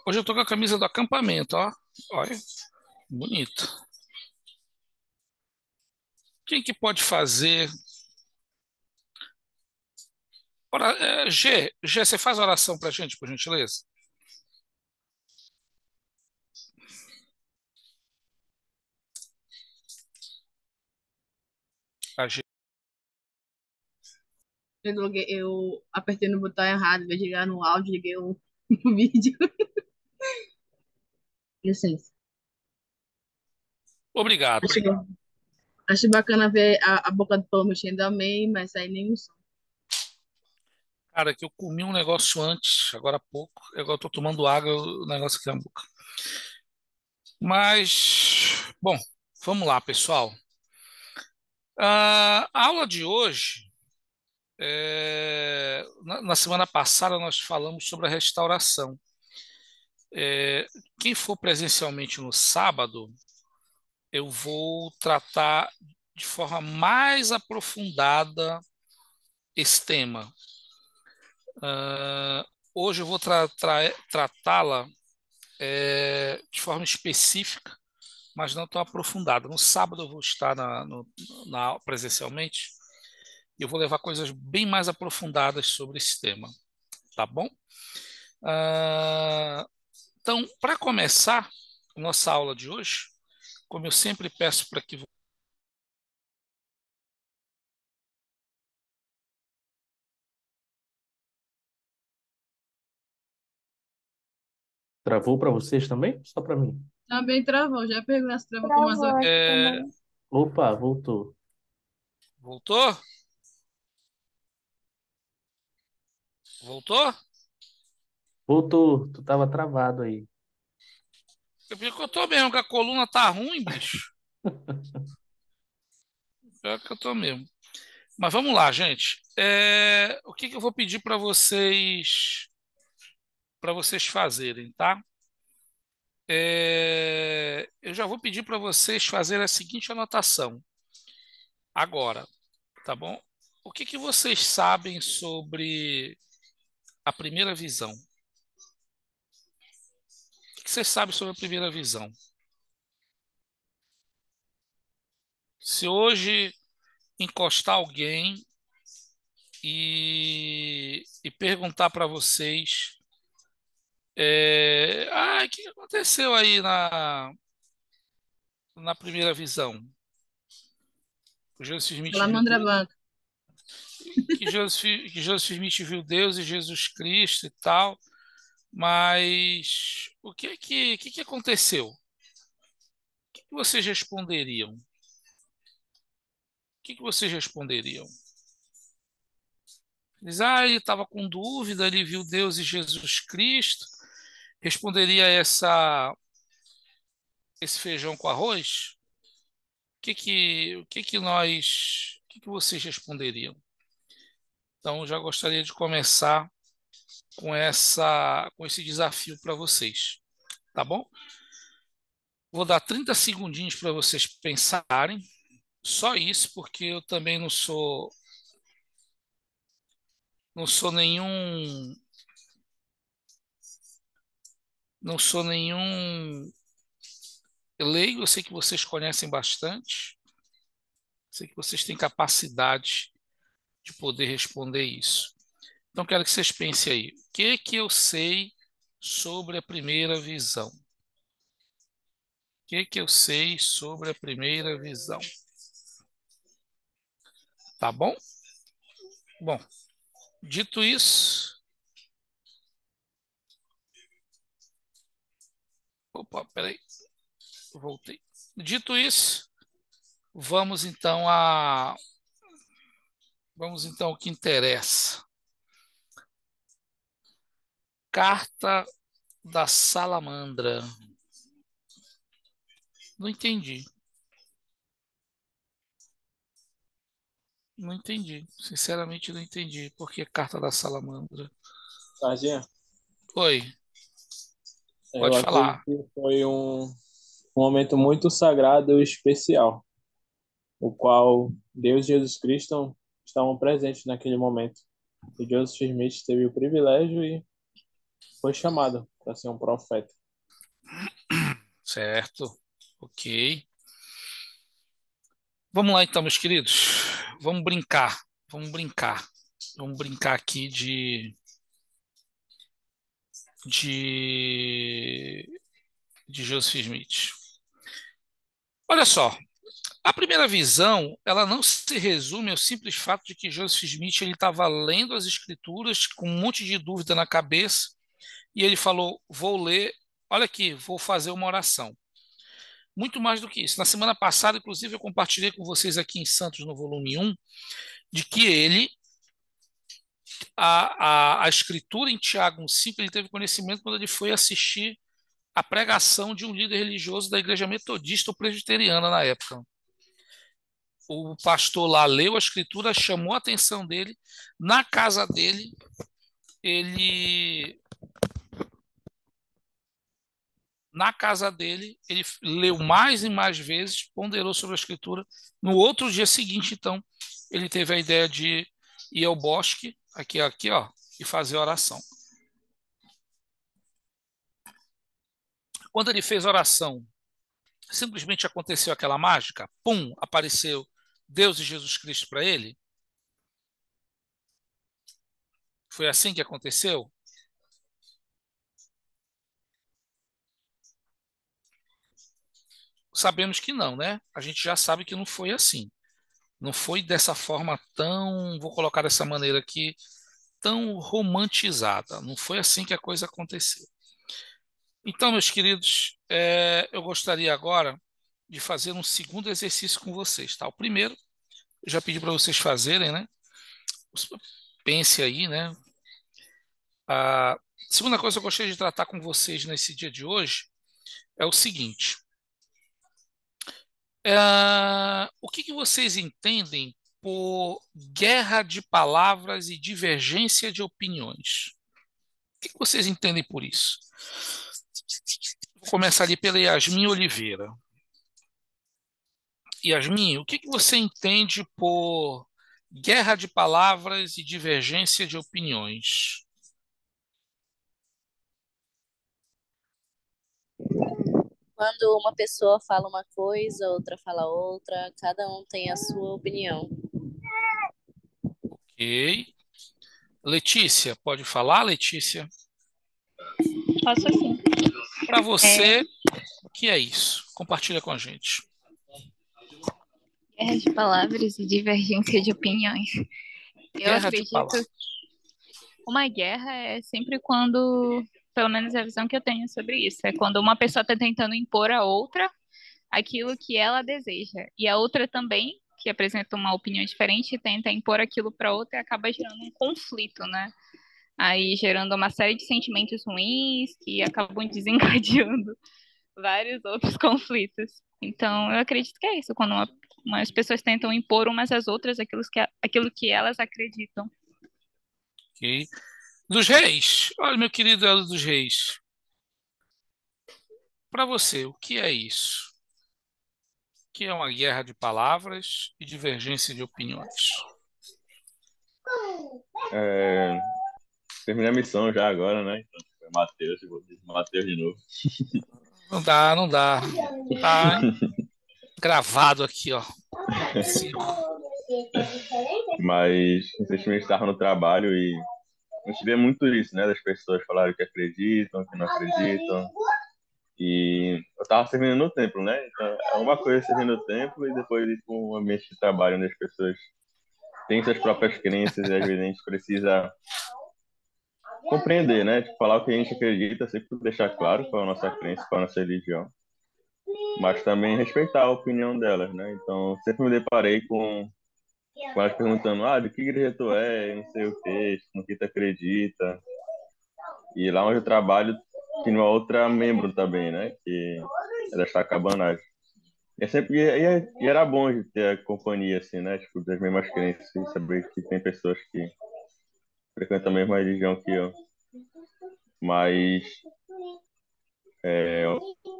Hoje eu tô com a camisa do acampamento, ó. Olha, bonito. Quem que pode fazer? G, você faz oração pra gente, por gentileza? A G. Eu apertei no botão errado, vai ligar no áudio, liguei o o vídeo. Licença. Obrigado. Acho, acho bacana ver a boca do povo mexendo, amém, mas aí nenhum som. Cara, que eu comi um negócio antes, agora há pouco. Agora eu tô tomando água, o negócio aqui na boca. Mas, bom, vamos lá, pessoal. A aula de hoje, na semana passada nós falamos sobre a restauração. É, quem for presencialmente no sábado, eu vou tratar de forma mais aprofundada esse tema. Ah, hoje eu vou tratá-la de forma específica, mas não tão aprofundada. No sábado eu vou estar presencialmente e eu vou levar coisas bem mais aprofundadas sobre esse tema, tá bom? Ah, então, para começar a nossa aula de hoje, como eu sempre peço para que Travou para vocês também? Só para mim. Também travou, já perguntou se travou como as Travou outras. aqui é, também. Opa, voltou. voltou? Voltou? Voltou. Tu tava travado aí. Eu vi que eu tô mesmo, que a coluna tá ruim, bicho. Pior que eu tô mesmo. Mas vamos lá, gente. O que que eu vou pedir para vocês fazerem, tá? Eu já vou pedir para vocês fazerem a seguinte anotação agora, tá bom? O que que vocês sabem sobre a primeira visão? O que que vocês sabem sobre a primeira visão? Se hoje encostar alguém e perguntar para vocês, o que aconteceu aí na primeira visão? O Jesus Smith viu Salamandra Deus, branca. que Jesus Smith viu Deus e Jesus Cristo e tal, mas o que que aconteceu? O que que vocês responderiam? O que que vocês responderiam? Ele estava com dúvida, ele viu Deus e Jesus Cristo. Responderia esse feijão com arroz? O que que vocês responderiam? Então, já gostaria de começar com esse desafio para vocês, tá bom? Vou dar 30 segundinhos para vocês pensarem, só isso, porque eu também não sou nenhum leigo, eu sei que vocês conhecem bastante, sei que vocês têm capacidade de poder responder isso. Então, quero que vocês pensem aí, o que que eu sei sobre a primeira visão? O que que eu sei sobre a primeira visão? Tá bom? Bom, dito isso, opa, peraí, voltei. Dito isso, vamos então ao que interessa. Carta da Salamandra. Não entendi. Não entendi. Sinceramente, não entendi. Por que carta da Salamandra? Sardinha, Oi, eu pode acredito falar. que foi um momento muito sagrado e especial, o qual Deus e Jesus Cristo estavam presentes naquele momento. E Joseph Smith teve o privilégio e foi chamado para ser um profeta. Certo. Ok. Vamos lá então, meus queridos. Vamos brincar. Vamos brincar. Vamos brincar aqui de, de Joseph Smith. Olha só, a primeira visão, ela não se resume ao simples fato de que Joseph Smith ele estava lendo as escrituras com um monte de dúvida na cabeça e ele falou, vou ler, olha aqui, vou fazer uma oração. Muito mais do que isso. Na semana passada, inclusive, eu compartilhei com vocês aqui em Santos, no volume 1, de que a escritura em Tiago 1,5, ele teve conhecimento quando ele foi assistir a pregação de um líder religioso da igreja metodista ou presbiteriana na época. O pastor lá leu a escritura, chamou a atenção dele, na casa dele, ele ele leu mais e mais vezes, ponderou sobre a escritura. No outro dia seguinte, então, ele teve a ideia de ir ao bosque, aqui, ó, e fazer oração. Quando ele fez oração, simplesmente aconteceu aquela mágica, pum, apareceu Deus e Jesus Cristo para ele. Foi assim que aconteceu? Sabemos que não, né? A gente já sabe que não foi assim. Não foi dessa forma tão, vou colocar dessa maneira aqui, tão romantizada. Não foi assim que a coisa aconteceu. Então, meus queridos, eu gostaria agora de fazer um segundo exercício com vocês, tá? O primeiro, eu já pedi para vocês fazerem, né? Pense aí, né? A segunda coisa que eu gostaria de tratar com vocês nesse dia de hoje é o seguinte. O que vocês entendem por guerra de palavras e divergência de opiniões? O que vocês entendem por isso? Vou começar ali pela Yasmin Oliveira. Yasmin, o que você entende por guerra de palavras e divergência de opiniões? Quando uma pessoa fala uma coisa, outra fala outra, cada um tem a sua opinião. Ok. Letícia, pode falar, Letícia? Posso sim. Para você, o que é isso? Compartilha com a gente. Guerra de palavras e divergência de opiniões. Eu Guerra de acredito palavras. que uma guerra é sempre quando, pelo menos a visão que eu tenho sobre isso, é quando uma pessoa está tentando impor a outra aquilo que ela deseja. E a outra também, que apresenta uma opinião diferente, tenta impor aquilo para outra e acaba gerando um conflito, né? Aí gerando uma série de sentimentos ruins que acabam desencadeando vários outros conflitos. Então, eu acredito que é isso, quando umas pessoas tentam impor umas às outras aquilo que elas acreditam. Ok. Dos reis. Olha, meu querido Elo dos Reis. Para você, o que é isso? O que é uma guerra de palavras e divergência de opiniões? Terminei a missão já agora, né? Então, foi Mateus, eu vou dizer Mateus de novo. Não dá, não dá. Tá gravado aqui, ó. Sim. Mas recentemente estava no trabalho e a gente vê muito isso, né? Das pessoas falarem que acreditam, que não acreditam. E eu estava servindo no templo, né? Então, é uma coisa servindo no templo e depois ir para um ambiente de trabalho onde as pessoas têm suas próprias crenças e às vezes a gente precisa compreender, né? Tipo, falar o que a gente acredita, sempre deixar claro qual é a nossa crença, qual é a nossa religião, mas também respeitar a opinião delas, né? Então, sempre me deparei com elas perguntando, de que igreja tu é, não sei o quê, no que tu acredita. E lá onde eu trabalho, tinha uma outra membro também, né? Que ela está cabanagem. E era bom de ter a companhia, assim, né? Tipo, das mesmas crenças, e saber que tem pessoas que frequentam a mesma religião que eu. Mas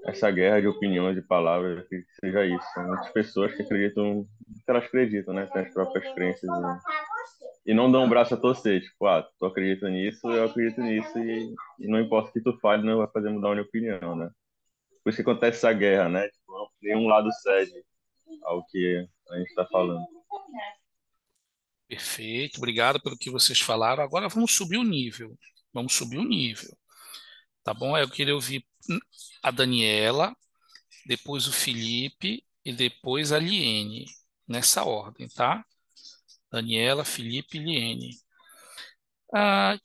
essa guerra de opiniões e palavras, que seja isso. São muitas pessoas que acreditam que elas acreditam, né? Tem as próprias crenças. e não dão um braço a torcer, tipo, tu acredita nisso, eu acredito nisso, e não importa o que tu fale, não vai fazer mudar a minha opinião, né? Por isso que acontece essa guerra, né? Tipo, nenhum lado cede ao que a gente está falando. Perfeito, obrigado pelo que vocês falaram. Agora vamos subir o nível. Vamos subir o nível, tá bom? Eu queria ouvir a Daniela, depois o Felipe e depois a Liene, nessa ordem, tá? Daniela, Felipe e Liene.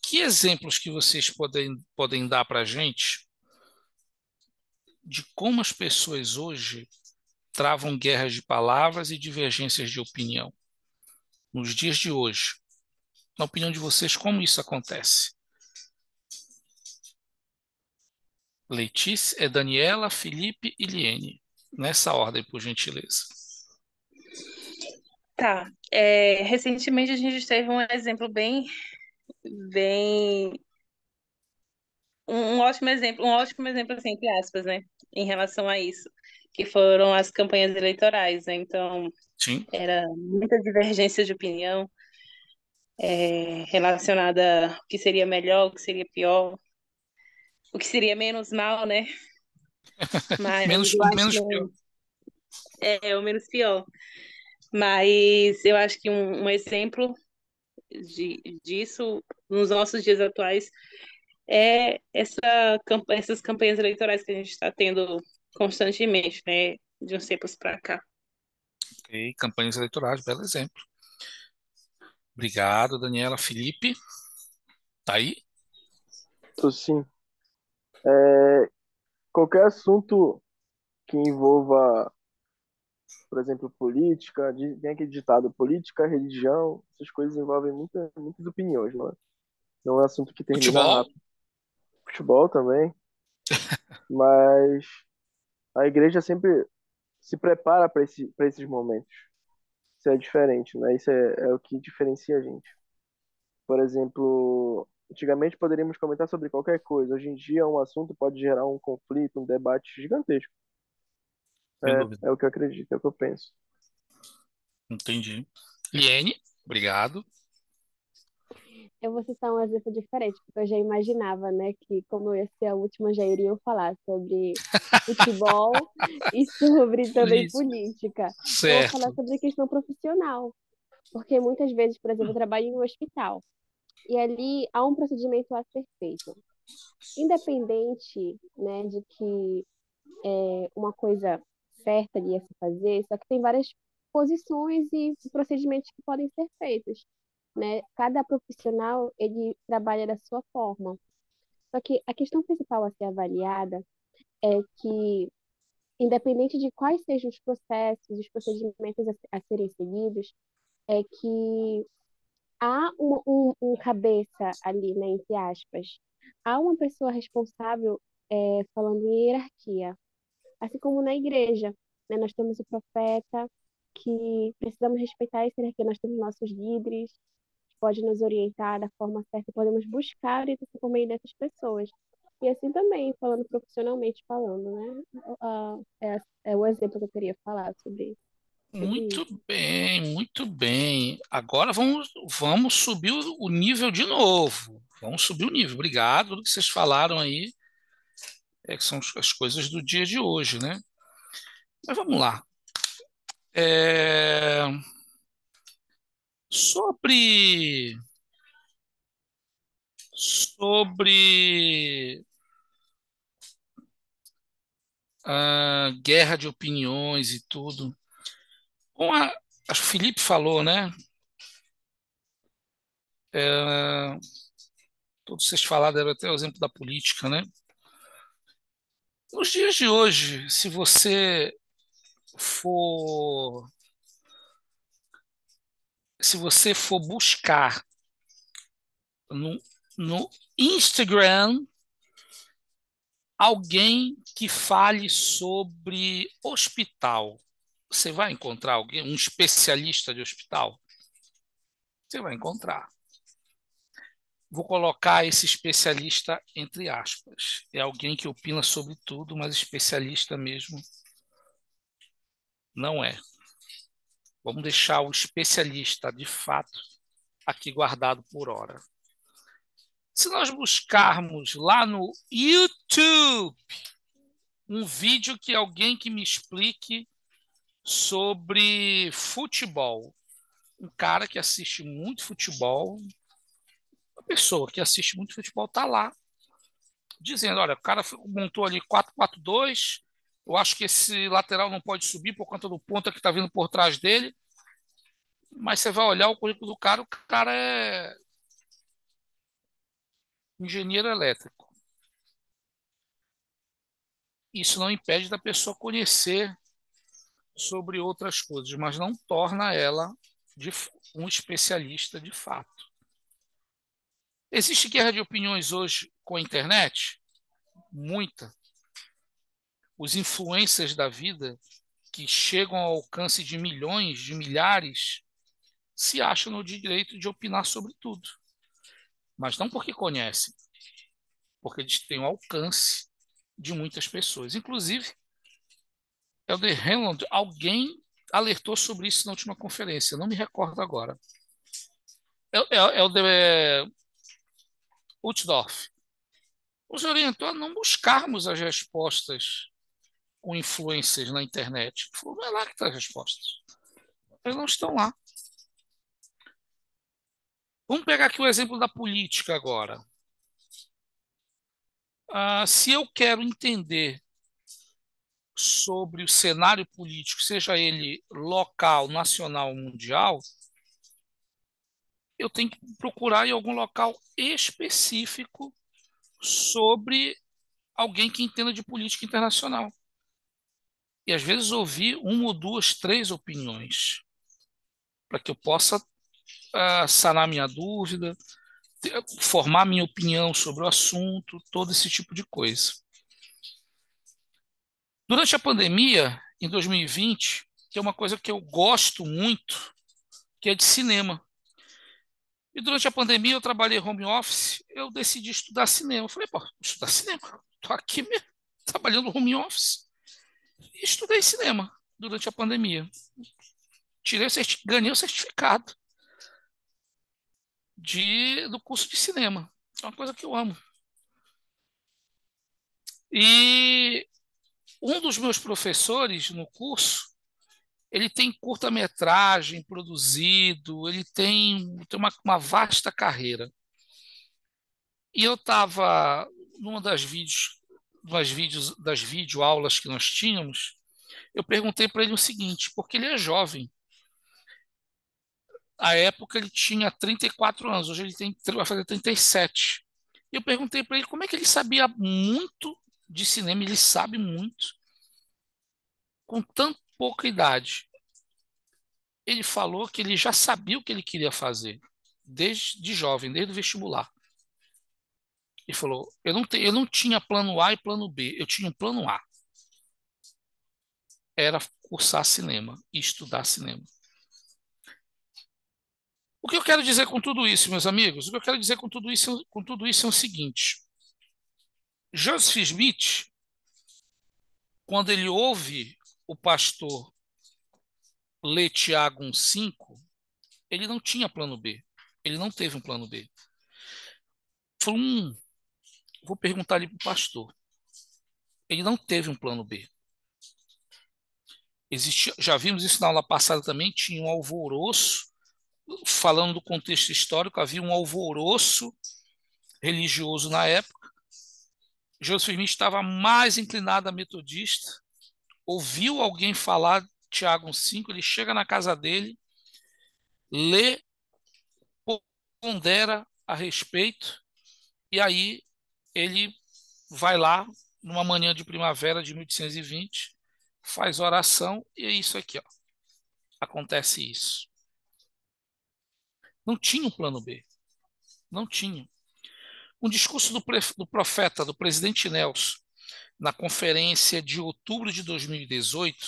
Que exemplos que vocês podem dar para a gente de como as pessoas hoje travam guerras de palavras e divergências de opinião nos dias de hoje? Na opinião de vocês, como isso acontece? Letícia, Daniela, Felipe e Liene. Nessa ordem, por gentileza. Tá. Recentemente a gente teve um exemplo bem, um ótimo exemplo, assim, entre aspas, né, em relação a isso, que foram as campanhas eleitorais, né? Então, Sim, era muita divergência de opinião, relacionada ao que seria melhor, o que seria pior, o que seria menos mal, né? Mas menos, eu o acho menos pior. que é o menos pior. Mas eu acho que um exemplo disso nos nossos dias atuais é essas campanhas eleitorais que a gente está tendo constantemente, né? De uns tempos para cá. Ok, campanhas eleitorais, belo exemplo. Obrigado, Daniela. Felipe, tá aí? Tô sim. Qualquer assunto que envolva, por exemplo, política, tem aquele ditado, política, religião, essas coisas envolvem muitas opiniões, não é? Não é um assunto que termina Futebol? rápido. Futebol também, mas a igreja sempre se prepara para esses momentos. Isso é diferente, né? Isso é o que diferencia a gente. Por exemplo, antigamente poderíamos comentar sobre qualquer coisa. Hoje em dia, um assunto pode gerar um conflito, um debate gigantesco. Sem dúvida. É o que eu acredito, é o que eu penso. Entendi. Liene, obrigado. Eu vou citar um exemplo diferente, porque eu já imaginava, né, que como eu ia ser a última, já iriam falar sobre futebol e sobre também Polícia. política. Então, eu vou falar Certo. sobre questão profissional, porque muitas vezes, por exemplo, eu trabalho em um hospital e ali há um procedimento a ser feito. Independente, né, de que é uma coisa certa ali a se fazer, só que tem várias posições e procedimentos que podem ser feitos, né? Cada profissional, ele trabalha da sua forma. Só que a questão principal a ser avaliada é que, independente de quais sejam os processos, os procedimentos a serem seguidos, é que há um cabeça ali, né, entre aspas. Há uma pessoa responsável, falando em hierarquia. Assim como na igreja, né? Nós temos o profeta, que precisamos respeitar esse hierarquia. Nós temos nossos líderes, que podem nos orientar da forma certa, podemos buscar orientação por meio dessas pessoas. E assim também, falando profissionalmente falando, né? É o exemplo que eu queria falar sobre Muito isso. bem, muito bem. Agora vamos subir o nível de novo. Vamos subir o nível. Obrigado pelo que vocês falaram aí, que são as coisas do dia de hoje, né? Mas vamos lá. É, sobre a guerra de opiniões e tudo. Acho que o Felipe falou, né? É, todos vocês falaram, deram até o exemplo da política, né? Nos dias de hoje, se você for buscar no, no Instagram alguém que fale sobre hospital, você vai encontrar alguém, um especialista de hospital? Você vai encontrar. Vou colocar esse especialista entre aspas. É alguém que opina sobre tudo, mas especialista mesmo não é. Vamos deixar o especialista de fato aqui guardado por hora. Se nós buscarmos lá no YouTube um vídeo que alguém que me explique sobre futebol, um cara que assiste muito futebol, uma pessoa que assiste muito futebol está lá, dizendo, olha, o cara montou ali 4-4-2, eu acho que esse lateral não pode subir por conta do ponta que está vindo por trás dele, mas você vai olhar o currículo do cara, o cara é engenheiro elétrico. Isso não impede da pessoa conhecer sobre outras coisas, mas não torna ela um especialista de fato. Existe guerra de opiniões hoje com a internet? Muita. Os influencers da vida, que chegam ao alcance de milhões, de milhares, se acham no direito de opinar sobre tudo. Mas não porque conhecem, porque eles têm o alcance de muitas pessoas. Inclusive, Elder Hamlin, alguém alertou sobre isso na última conferência, não me recordo agora. Elder Uchtdorf nos orientou a não buscarmos as respostas com influências na internet. Ele falou, não é lá que estão as respostas. Elas não estão lá. Vamos pegar aqui o exemplo da política agora. Se eu quero entender sobre o cenário político, seja ele local, nacional ou mundial, eu tenho que procurar em algum local específico sobre alguém que entenda de política internacional. E às vezes ouvir uma ou duas, três opiniões, para que eu possa sanar minha dúvida, formar minha opinião sobre o assunto, todo esse tipo de coisa. Durante a pandemia, em 2020, tem uma coisa que eu gosto muito, que é de cinema. E durante a pandemia eu trabalhei home office, eu decidi estudar cinema. Eu falei, pô, estudar cinema? Estou aqui mesmo, trabalhando home office. E estudei cinema durante a pandemia. Ganhei o certificado do curso de cinema. É uma coisa que eu amo. E um dos meus professores no curso, ele tem curta-metragem produzido, ele tem uma vasta carreira. E eu estava numa das videoaulas que nós tínhamos, eu perguntei para ele o seguinte, porque ele é jovem. À época ele tinha 34 anos, hoje ele vai fazer 37. E eu perguntei para ele como é que ele sabia muito de cinema, ele sabe muito, com tão pouca idade. Ele falou que ele já sabia o que ele queria fazer, desde jovem, desde o vestibular. Ele falou, eu não tinha plano A e plano B, eu tinha um plano A. Era cursar cinema e estudar cinema. O que eu quero dizer com tudo isso, meus amigos? O que eu quero dizer com tudo isso é o seguinte. Joseph Smith, quando ele ouve o pastor ler Tiago 1,5, ele não tinha plano B. Ele não teve um plano B. Falou, vou perguntar ali para o pastor. Ele não teve um plano B. Já vimos isso na aula passada também, tinha um alvoroço, falando do contexto histórico, havia um alvoroço religioso na época. Joseph Smith estava mais inclinado a metodista, ouviu alguém falar Tiago 1,5, ele chega na casa dele, lê, pondera a respeito, e aí ele vai lá, numa manhã de primavera de 1820, faz oração, e é isso aqui, ó. Acontece isso. Não tinha um plano B. Não tinha. Um discurso do profeta, do presidente Nelson, na conferência de outubro de 2018,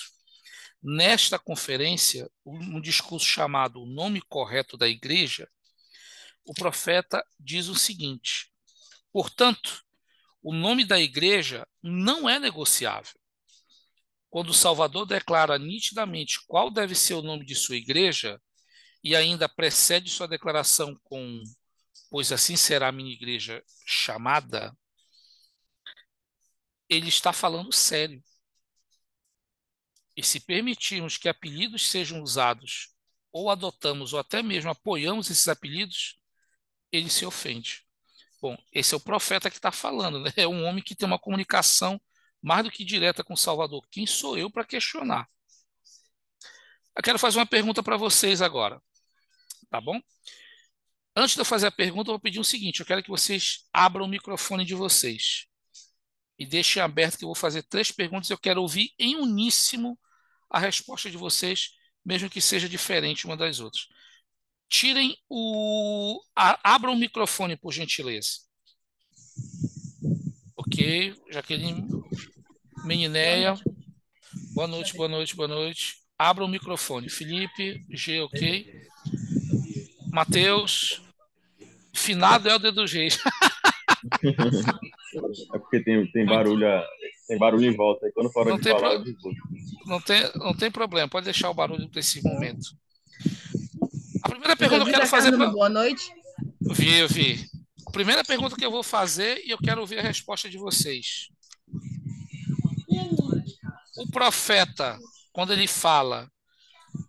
nesta conferência, um discurso chamado O Nome Correto da Igreja, o profeta diz o seguinte: portanto, o nome da igreja não é negociável. Quando o Salvador declara nitidamente qual deve ser o nome de sua igreja, e ainda precede sua declaração com pois assim será a minha igreja chamada, ele está falando sério. E se permitirmos que apelidos sejam usados, ou adotamos, ou até mesmo apoiamos esses apelidos, ele se ofende. Bom, esse é o profeta que está falando, né? É um homem que tem uma comunicação mais do que direta com o Salvador. Quem sou eu para questionar? Eu quero fazer uma pergunta para vocês agora, tá bom? Antes de eu fazer a pergunta, eu vou pedir o seguinte: eu quero que vocês abram o microfone de vocês e deixem aberto, que eu vou fazer 3 perguntas. Eu quero ouvir em uníssono a resposta de vocês, mesmo que seja diferente uma das outras. Abram o microfone, por gentileza. Ok, Jaqueline, Meninéia, boa noite, boa noite, boa noite. Abra o microfone. Felipe, G, ok. Matheus, finado é o dedo G. É porque tem barulho, tem barulho em volta. E quando parou Não de tem, falar, pro... eu desligo. não tem problema, pode deixar o barulho desse momento. A primeira Você pergunta que eu viu quero a casa fazer dando para. boa noite? Vi. A primeira pergunta que eu vou fazer e eu quero ouvir a resposta de vocês. O profeta, quando ele fala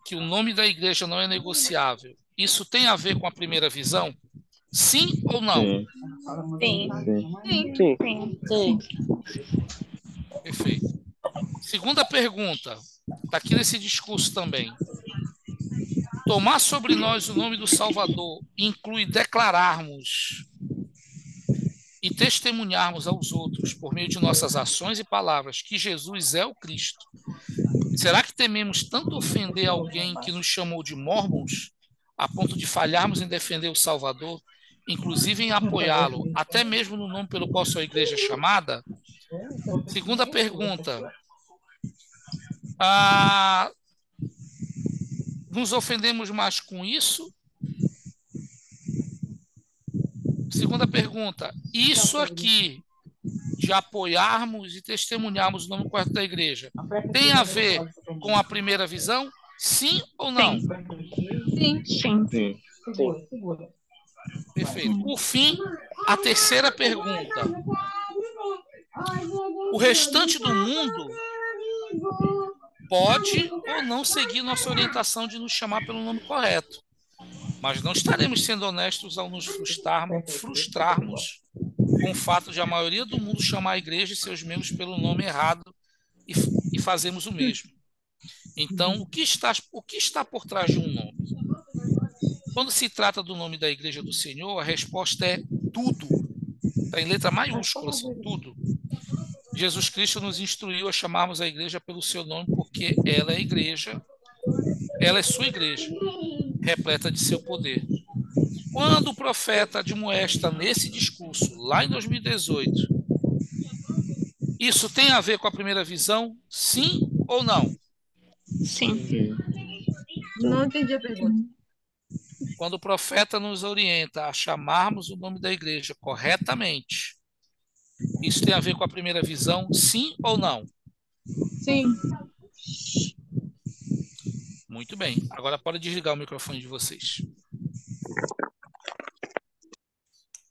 que o nome da igreja não é negociável, isso tem a ver com a primeira visão? Sim ou não? Sim, Sim, sim. Sim. Sim. Sim. Perfeito. Segunda pergunta, está aqui nesse discurso também. Tomar sobre nós o nome do Salvador inclui declararmos e testemunharmos aos outros, por meio de nossas ações e palavras, que Jesus é o Cristo. Será que tememos tanto ofender alguém que nos chamou de mormons, a ponto de falharmos em defender o Salvador, inclusive em apoiá-lo, até mesmo no nome pelo qual sua igreja é chamada? Segunda pergunta. Nos ofendemos mais com isso? Segunda pergunta. Isso aqui de apoiarmos e testemunharmos o nome correto da igreja tem a ver com a primeira visão? Sim ou não? sim, sim. Sim. Perfeito. Por fim, a terceira pergunta. O restante do mundo pode ou não seguir nossa orientação de nos chamar pelo nome correto, mas não estaremos sendo honestos ao nos frustrarmos com o fato de a maioria do mundo chamar a igreja e seus membros pelo nome errado e fazemos o mesmo. Então, o que está por trás de um nome? Quando se trata do nome da igreja do Senhor, a resposta é tudo. Está em letra maiúscula, assim, tudo. Jesus Cristo nos instruiu a chamarmos a igreja pelo seu nome, porque ela é a igreja, ela é sua igreja, repleta de seu poder. Quando o profeta admoesta nesse discurso, lá em 2018, isso tem a ver com a primeira visão? Sim ou não? Sim. Não entendi a pergunta. Quando o profeta nos orienta a chamarmos o nome da igreja corretamente, isso tem a ver com a primeira visão? Sim ou não? Sim. Muito bem. Agora pode desligar o microfone de vocês.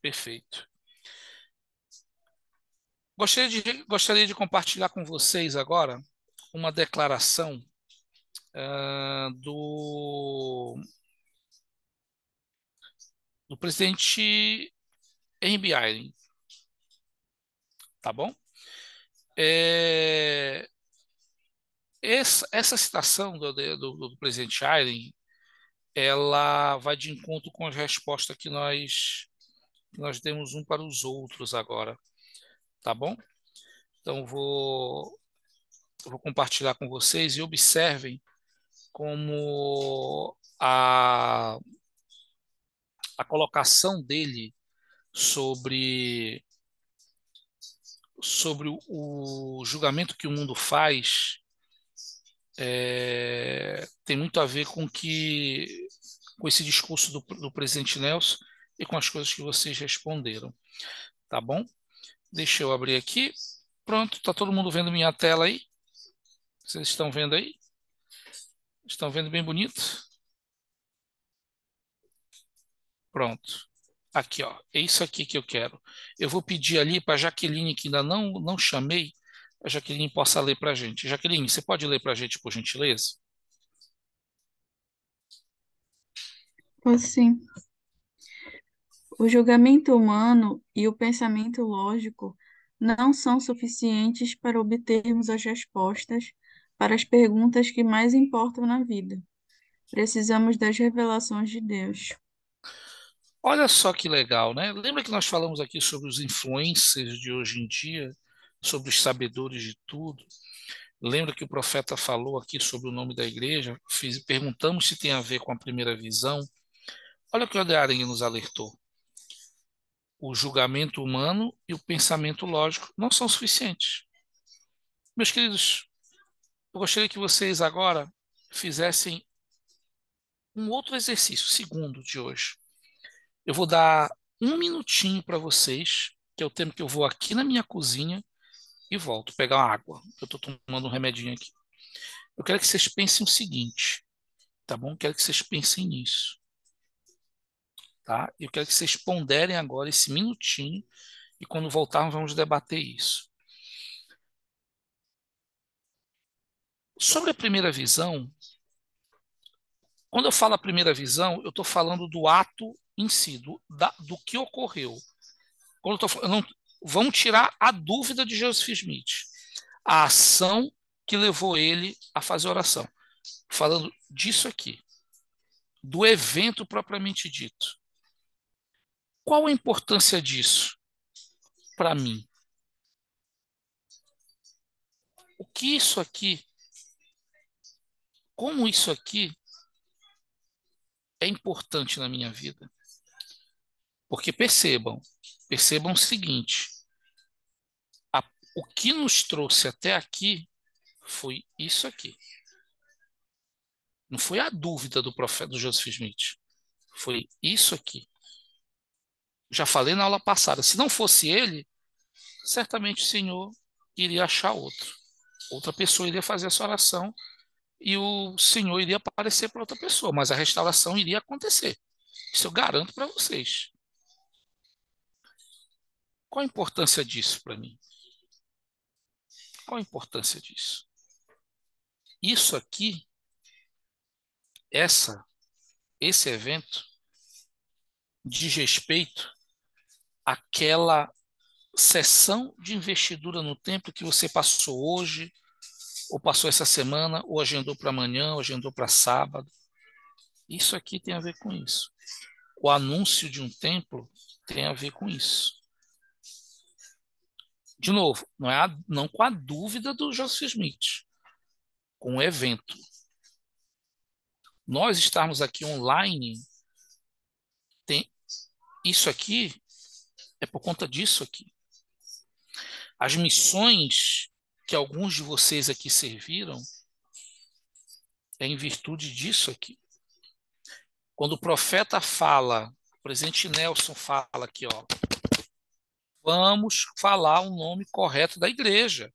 Perfeito. Gostaria de compartilhar com vocês agora uma declaração do presidente Henry Eyring. Tá bom? Essa citação do presidente Eyring, ela vai de encontro com a resposta que nós demos um para os outros agora. Tá bom? Então, eu vou compartilhar com vocês e observem como a colocação dele sobre o julgamento que o mundo faz tem muito a ver com esse discurso do presidente Nelson e com as coisas que vocês responderam. Tá bom? Deixa eu abrir aqui. Pronto, está todo mundo vendo minha tela aí? Vocês estão vendo aí? Estão vendo bem bonito? Pronto. Aqui, ó. É isso aqui que eu quero. Eu vou pedir ali para a Jaqueline, que ainda não chamei, a Jaqueline possa ler para a gente. Jaqueline, você pode ler para a gente, por gentileza? Pois sim. O julgamento humano e o pensamento lógico não são suficientes para obtermos as respostas para as perguntas que mais importam na vida. Precisamos das revelações de Deus. Olha só que legal, né? Lembra que nós falamos aqui sobre os influencers de hoje em dia, sobre os sabedores de tudo? Lembra que o profeta falou aqui sobre o nome da igreja? Perguntamos se tem a ver com a primeira visão. Olha o que o Adearinho nos alertou. O julgamento humano e o pensamento lógico não são suficientes. Meus queridos, eu gostaria que vocês agora fizessem um outro exercício, o segundo de hoje. Eu vou dar um minutinho para vocês, que é o tempo que eu vou aqui na minha cozinha e volto pegar uma água. Eu estou tomando um remedinho aqui. Eu quero que vocês pensem o seguinte, tá bom? Quero que vocês pensem nisso, tá? Eu quero que vocês ponderem agora esse minutinho e quando voltarmos vamos debater isso. Sobre a primeira visão, quando eu falo a primeira visão, eu estou falando do ato em si, do que ocorreu. Quando eu tô, não, vamos tirar a dúvida de Joseph Smith, a ação que levou ele a fazer oração. Falando disso aqui, do evento propriamente dito. Qual a importância disso para mim? O que isso aqui, como isso aqui é importante na minha vida? Porque percebam o seguinte, o que nos trouxe até aqui foi isso aqui. Não foi a dúvida do profeta do Joseph Smith. Foi isso aqui. Já falei na aula passada. Se não fosse ele, certamente o Senhor iria achar outro. Outra pessoa iria fazer essa oração e o Senhor iria aparecer para outra pessoa, mas a restauração iria acontecer. Isso eu garanto para vocês. Qual a importância disso para mim? Qual a importância disso? Isso aqui, esse evento, diz respeito àquela sessão de investidura no templo que você passou hoje, ou passou essa semana, ou agendou para amanhã, ou agendou para sábado. Isso aqui tem a ver com isso. O anúncio de um templo tem a ver com isso. De novo, não com a dúvida do Joseph Smith, com o evento. Nós estarmos aqui online, isso aqui é por conta disso aqui. As missões que alguns de vocês aqui serviram é em virtude disso aqui. Quando o profeta fala, o presidente Nelson fala aqui, ó, vamos falar o nome correto da igreja.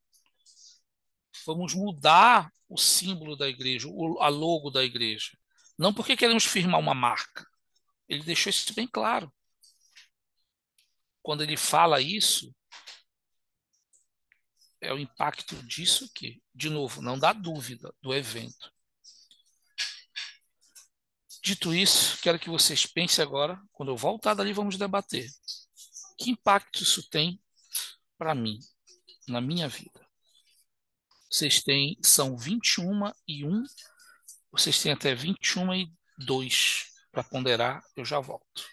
Vamos mudar o símbolo da igreja, a logo da igreja. Não porque queremos firmar uma marca. Ele deixou isso bem claro. Quando ele fala isso, é o impacto disso aqui. De novo, não dá dúvida do evento. Dito isso, quero que vocês pensem agora, quando eu voltar dali, vamos debater. Que impacto isso tem para mim, na minha vida? São 21h01, vocês têm até 21h02 para ponderar, eu já volto.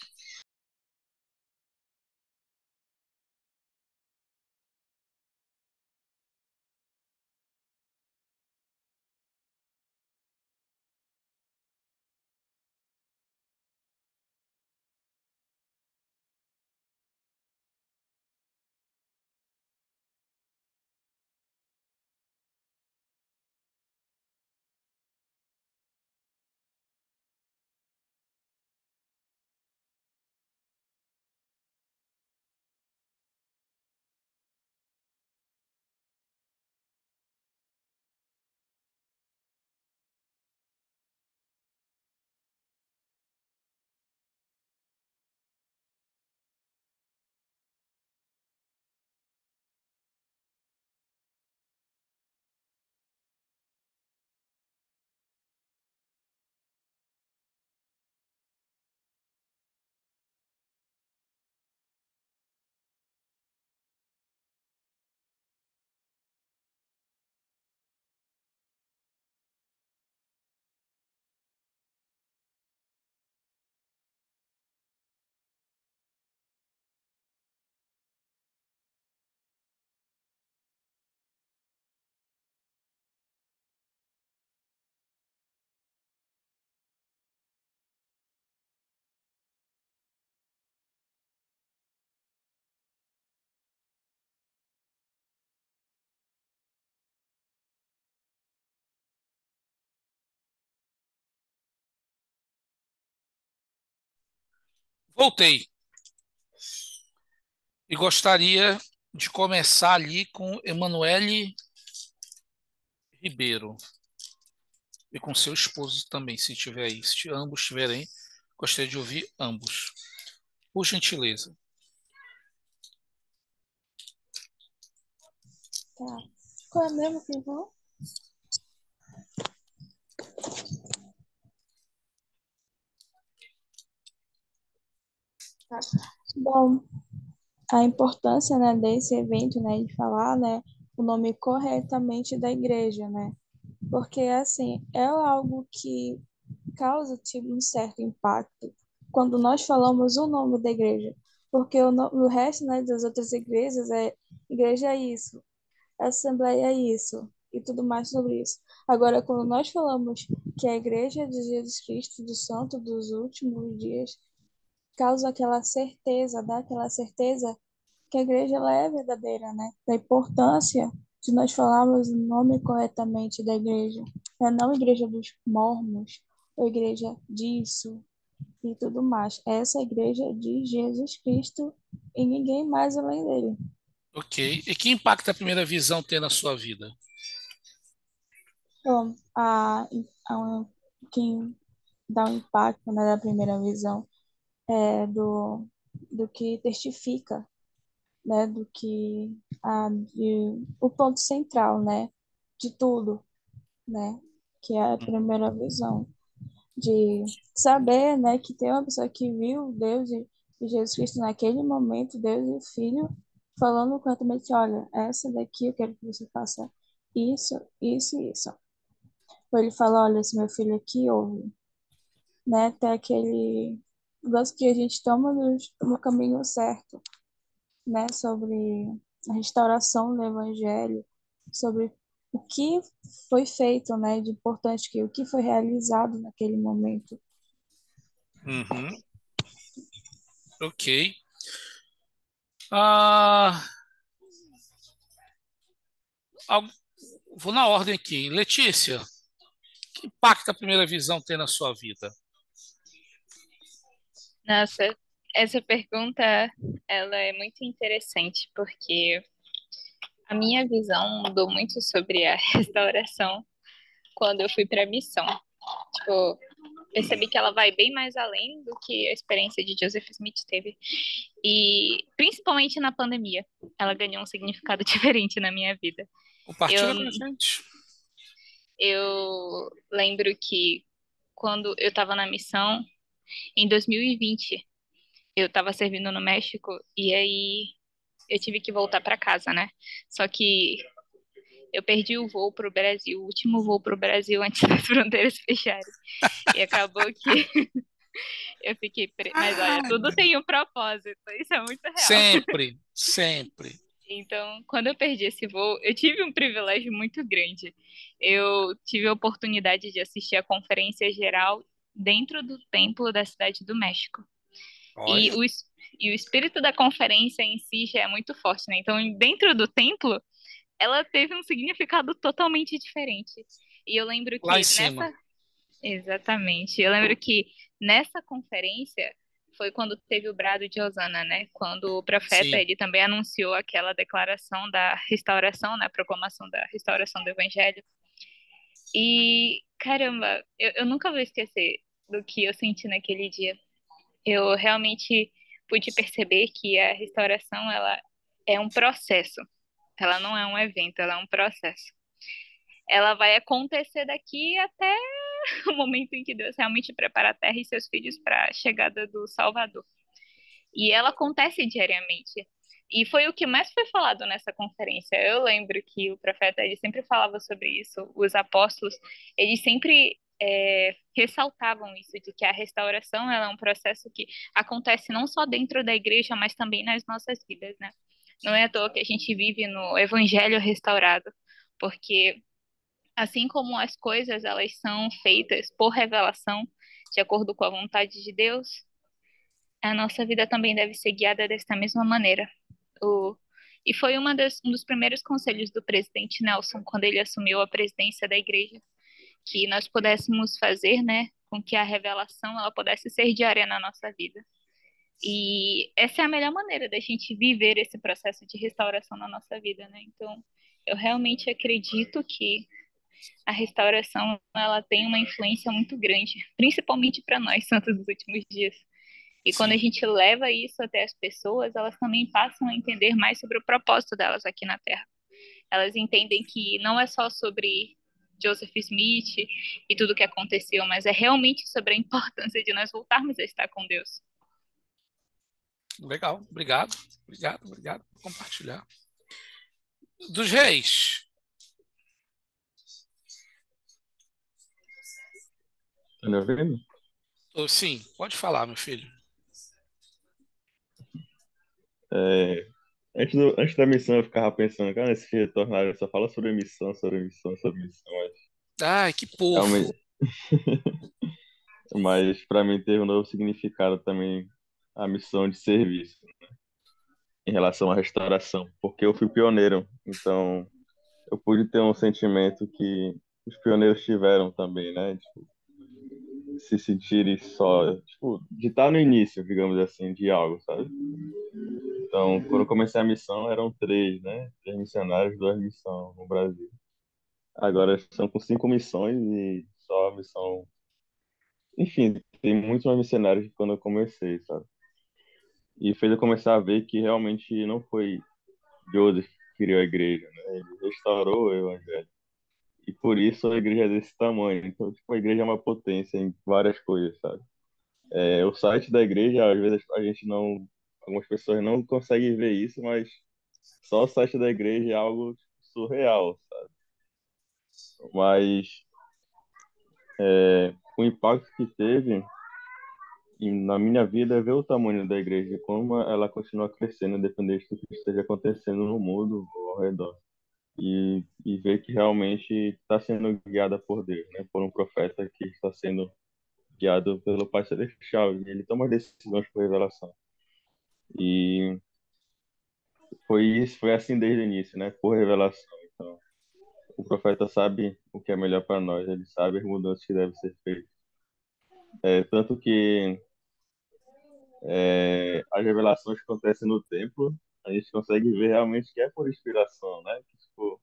Voltei e gostaria de começar ali com Emanuele Ribeiro e com seu esposo também, se tiver aí. Se ambos estiverem, gostaria de ouvir ambos. Por gentileza. Tá. Qual é mesmo que vão? Tá. Bom, a importância, né, desse evento, né, de falar, né, o nome corretamente da igreja, né? Porque, assim, é algo que causa, tipo, um certo impacto quando nós falamos o nome da igreja. Porque o resto, né, das outras igrejas é igreja é isso, assembleia é isso, e tudo mais sobre isso. Agora, quando nós falamos que a igreja de Jesus Cristo, do Santo dos últimos dias, causa aquela certeza, dá aquela certeza que a igreja ela é verdadeira, né? Da importância de nós falarmos o nome corretamente da igreja. Não a igreja dos mormons, ou a igreja disso e tudo mais. Essa é a igreja de Jesus Cristo e ninguém mais além dele. Ok. E que impacto a primeira visão tem na sua vida? Então, quem dá um impacto, né, da primeira visão é do que testifica, né, do que o ponto central, né, de tudo, né, que é a primeira visão de saber, né, que tem uma pessoa que viu Deus e Jesus Cristo naquele momento, Deus e o Filho, falando corretamente, olha, essa daqui eu quero que você faça isso, isso e isso. Ou ele fala, olha, esse meu filho aqui ouve, né, até aquele negócio que a gente toma no caminho certo, né, sobre a restauração do Evangelho, sobre o que foi feito, né, de importante, o que foi realizado naquele momento. Uhum. Ok. Ah, vou na ordem aqui. Letícia, que impacto a primeira visão tem na sua vida? Nossa, essa pergunta, ela é muito interessante, porque a minha visão mudou muito sobre a restauração quando eu fui para a missão. Tipo, percebi que ela vai bem mais além do que a experiência de Joseph Smith teve. E principalmente na pandemia, ela ganhou um significado diferente na minha vida. Compartilha Eu, com a gente. eu lembro que quando eu estava na missão, em 2020, eu estava servindo no México e aí eu tive que voltar para casa, né? Só que eu perdi o voo para o Brasil, o último voo para o Brasil antes das fronteiras fecharem. E acabou que eu fiquei Mas olha, tudo tem um propósito, isso é muito real. Sempre, sempre. Então, quando eu perdi esse voo, eu tive um privilégio muito grande. Eu tive a oportunidade de assistir a conferência geral dentro do templo da cidade do México. E Olha, e o espírito da conferência em si já é muito forte, né? Então, dentro do templo, ela teve um significado totalmente diferente. E eu lembro lá em que cima. Exatamente. Eu lembro que nessa conferência foi quando teve o brado de Hosana, né? Quando o profeta, Sim. ele também anunciou aquela declaração da restauração, né? A proclamação da restauração do evangelho. E, caramba, eu nunca vou esquecer do que eu senti naquele dia. Eu realmente pude perceber que a restauração, ela é um processo. Ela não é um evento, ela é um processo. Ela vai acontecer daqui até o momento em que Deus realmente prepara a terra e seus filhos para a chegada do Salvador. E ela acontece diariamente. E foi o que mais foi falado nessa conferência. Eu lembro que o profeta ele sempre falava sobre isso. Os apóstolos, eles sempre ressaltavam isso, de que a restauração ela é um processo que acontece não só dentro da igreja, mas também nas nossas vidas, né? Não é à toa que a gente vive no evangelho restaurado, porque assim como as coisas elas são feitas por revelação, de acordo com a vontade de Deus, a nossa vida também deve ser guiada desta mesma maneira. O, e foi um dos primeiros conselhos do presidente Nelson, quando ele assumiu a presidência da igreja, que nós pudéssemos fazer, né, com que a revelação ela pudesse ser diária na nossa vida. E essa é a melhor maneira da gente viver esse processo de restauração na nossa vida, né? Então, eu realmente acredito que a restauração ela tem uma influência muito grande, principalmente para nós, santos dos últimos dias. E quando a Sim, gente leva isso até as pessoas, elas também passam a entender mais sobre o propósito delas aqui na Terra. Elas entendem que não é só sobre Joseph Smith e tudo o que aconteceu, mas é realmente sobre a importância de nós voltarmos a estar com Deus. legal. Obrigado. Obrigado por compartilhar. Dos reis. Tá me ouvindo? Sim, pode falar, meu filho. É, antes da missão eu ficava pensando, cara, esse retornar só fala sobre missão, sobre missão, sobre missão. Ai, que Realmente, porco. mas para mim teve um novo significado também a missão de serviço em relação à restauração, porque eu fui pioneiro, então eu pude ter um sentimento que os pioneiros tiveram também, né? Tipo, se sentirem só, tipo, de estar no início, digamos assim, de algo, sabe? Então, quando eu comecei a missão, eram três, né? Três missionários, duas missões no Brasil. Agora são com cinco missões e só a missão. Enfim, tem muitos mais missionários que quando eu comecei, sabe? E fez eu começar a ver que realmente não foi Joseph que criou a igreja, né? Ele restaurou o evangelho. E por isso a igreja é desse tamanho. Então, tipo, a igreja é uma potência em várias coisas, sabe? O site da igreja, às vezes a gente não. Algumas pessoas não conseguem ver isso, mas só o site da igreja é algo surreal, sabe? Mas o impacto que teve na minha vida é ver o tamanho da igreja, como ela continua crescendo, independente do que esteja acontecendo no mundo ao redor. E ver que realmente está sendo guiada por Deus, né? Por um profeta que está sendo guiado pelo Pai Celestial. E ele toma decisões por revelação. E foi isso, foi assim desde o início, né? Por revelação. Então, o profeta sabe o que é melhor para nós, ele sabe as mudanças que devem ser feitas. Tanto que as revelações que acontecem no templo, a gente consegue ver realmente que é por inspiração, né? Que, tipo,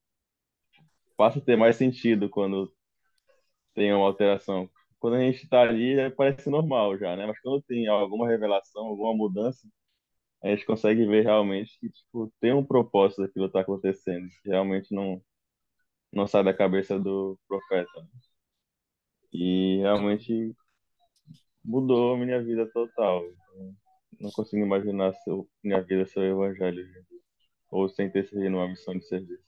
passa a ter mais sentido quando tem uma alteração. Quando a gente está ali, parece normal já, né? Mas quando tem alguma revelação, alguma mudança, a gente consegue ver realmente que, tipo, tem um propósito daquilo que está acontecendo, que realmente não sai da cabeça do profeta. E realmente mudou a minha vida total. Não consigo imaginar minha vida sem o evangelho, ou sem ter sido numa missão de serviço.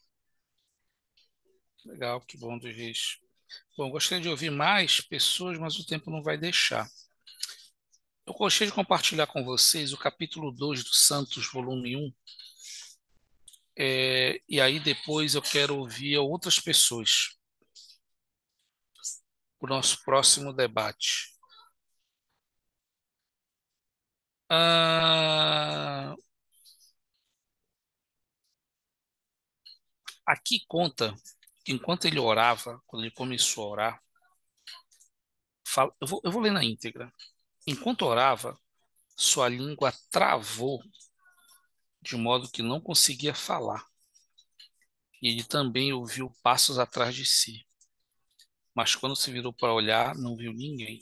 Legal, que bom, dos reis. Bom, gostaria de ouvir mais pessoas, mas o tempo não vai deixar. Eu gostaria de compartilhar com vocês o capítulo 2 do Santos, volume 1. E aí depois eu quero ouvir outras pessoas para o nosso próximo debate. Aqui conta que enquanto ele orava, quando ele começou a orar, eu vou ler na íntegra. Enquanto orava, sua língua travou de modo que não conseguia falar. E ele também ouviu passos atrás de si. Mas quando se virou para olhar, não viu ninguém.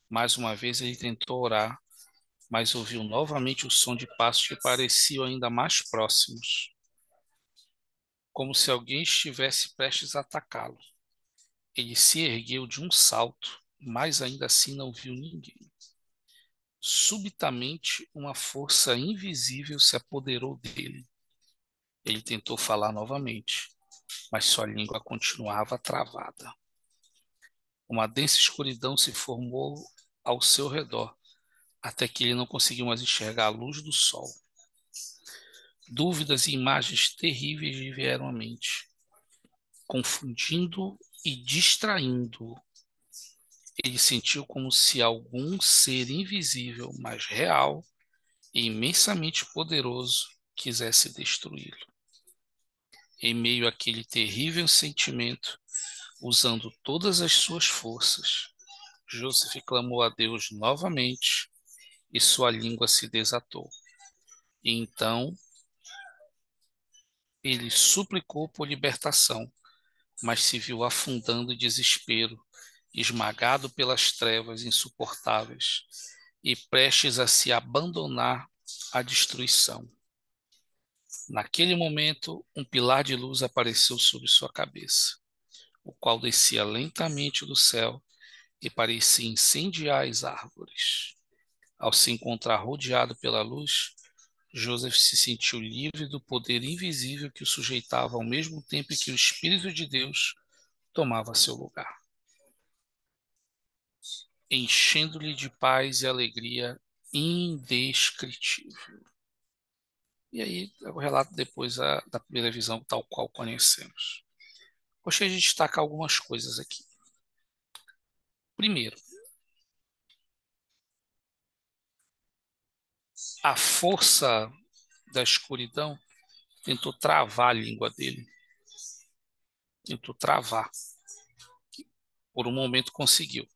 Mais uma vez ele tentou orar, mas ouviu novamente o som de passos que pareciam ainda mais próximos, como se alguém estivesse prestes a atacá-lo. Ele se ergueu de um salto, mas ainda assim não viu ninguém. Subitamente, uma força invisível se apoderou dele. Ele tentou falar novamente, mas sua língua continuava travada. Uma densa escuridão se formou ao seu redor, até que ele não conseguiu mais enxergar a luz do sol. Dúvidas e imagens terríveis lhe vieram à mente, confundindo e distraindo-o. Ele sentiu como se algum ser invisível, mas real e imensamente poderoso quisesse destruí-lo. Em meio àquele terrível sentimento, usando todas as suas forças, Joseph clamou a Deus novamente e sua língua se desatou. E então ele suplicou por libertação, mas se viu afundando em desespero, esmagado pelas trevas insuportáveis e prestes a se abandonar à destruição. Naquele momento, um pilar de luz apareceu sobre sua cabeça, o qual descia lentamente do céu e parecia incendiar as árvores. Ao se encontrar rodeado pela luz, Joseph se sentiu livre do poder invisível que o sujeitava ao mesmo tempo que o Espírito de Deus tomava seu lugar, enchendo-lhe de paz e alegria indescritível. E aí é o relato depois da primeira visão, tal qual conhecemos. Gostaria de destacar algumas coisas aqui. Primeiro, a força da escuridão tentou travar a língua dele. Tentou travar. Por um momento conseguiu.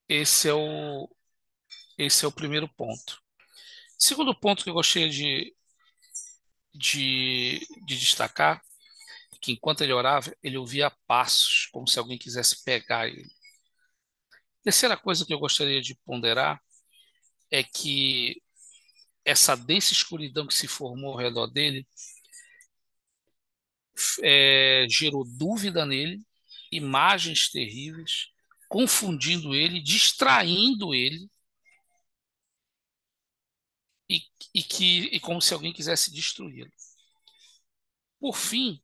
Esse é o primeiro ponto. Segundo ponto que eu gostaria de destacar, que enquanto ele orava, ele ouvia passos, como se alguém quisesse pegar ele. Terceira coisa que eu gostaria de ponderar é que essa densa escuridão que se formou ao redor dele gerou dúvida nele, imagens terríveis, confundindo ele, distraindo ele, e como se alguém quisesse destruí-lo. Por fim,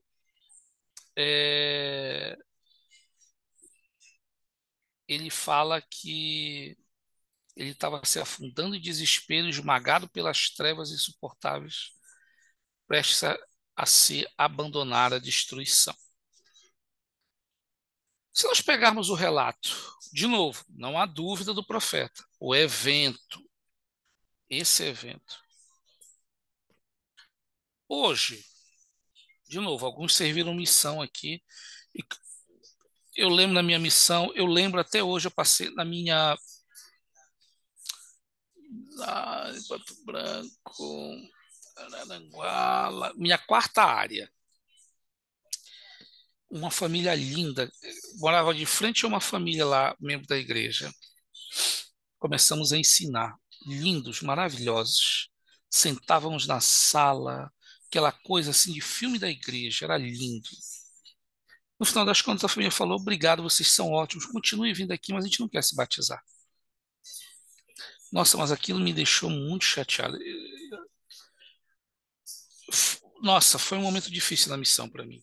ele fala que ele estava se afundando em desespero, esmagado pelas trevas insuportáveis, prestes a se abandonar à destruição. Se nós pegarmos o relato, de novo, não há dúvida do profeta, o evento, esse evento. Hoje, de novo, alguns serviram missão aqui, e eu lembro da minha missão, eu lembro até hoje, eu passei na minha Pato Branco, Araranguá, minha quarta área. Uma família linda, morava de frente a uma família lá, membro da igreja. Começamos a ensinar, lindos, maravilhosos. Sentávamos na sala, aquela coisa assim de filme da igreja, era lindo. No final das contas, a família falou: obrigado, vocês são ótimos, continuem vindo aqui, mas a gente não quer se batizar. Nossa, mas aquilo me deixou muito chateado. Nossa, foi um momento difícil na missão para mim.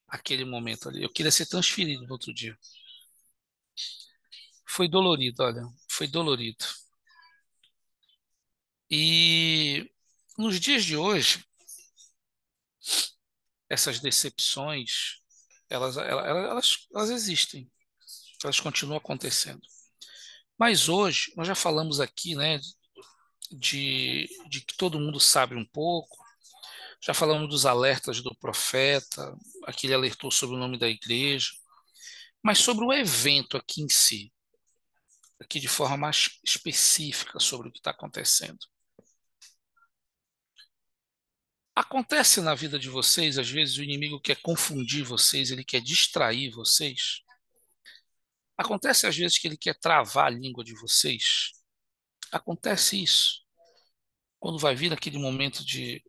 Aquele momento ali. Eu queria ser transferido no outro dia. Foi dolorido, olha. Foi dolorido. E nos dias de hoje, essas decepções, elas existem. Elas continuam acontecendo. Mas hoje, nós já falamos aqui, né, de que todo mundo sabe um pouco. Já falamos dos alertas do profeta. Aqui ele alertou sobre o nome da igreja. Mas sobre o evento aqui em si, aqui de forma mais específica sobre o que está acontecendo. Acontece na vida de vocês, às vezes o inimigo quer confundir vocês, ele quer distrair vocês. Acontece às vezes que ele quer travar a língua de vocês. Acontece isso. Quando vai vir aquele momento de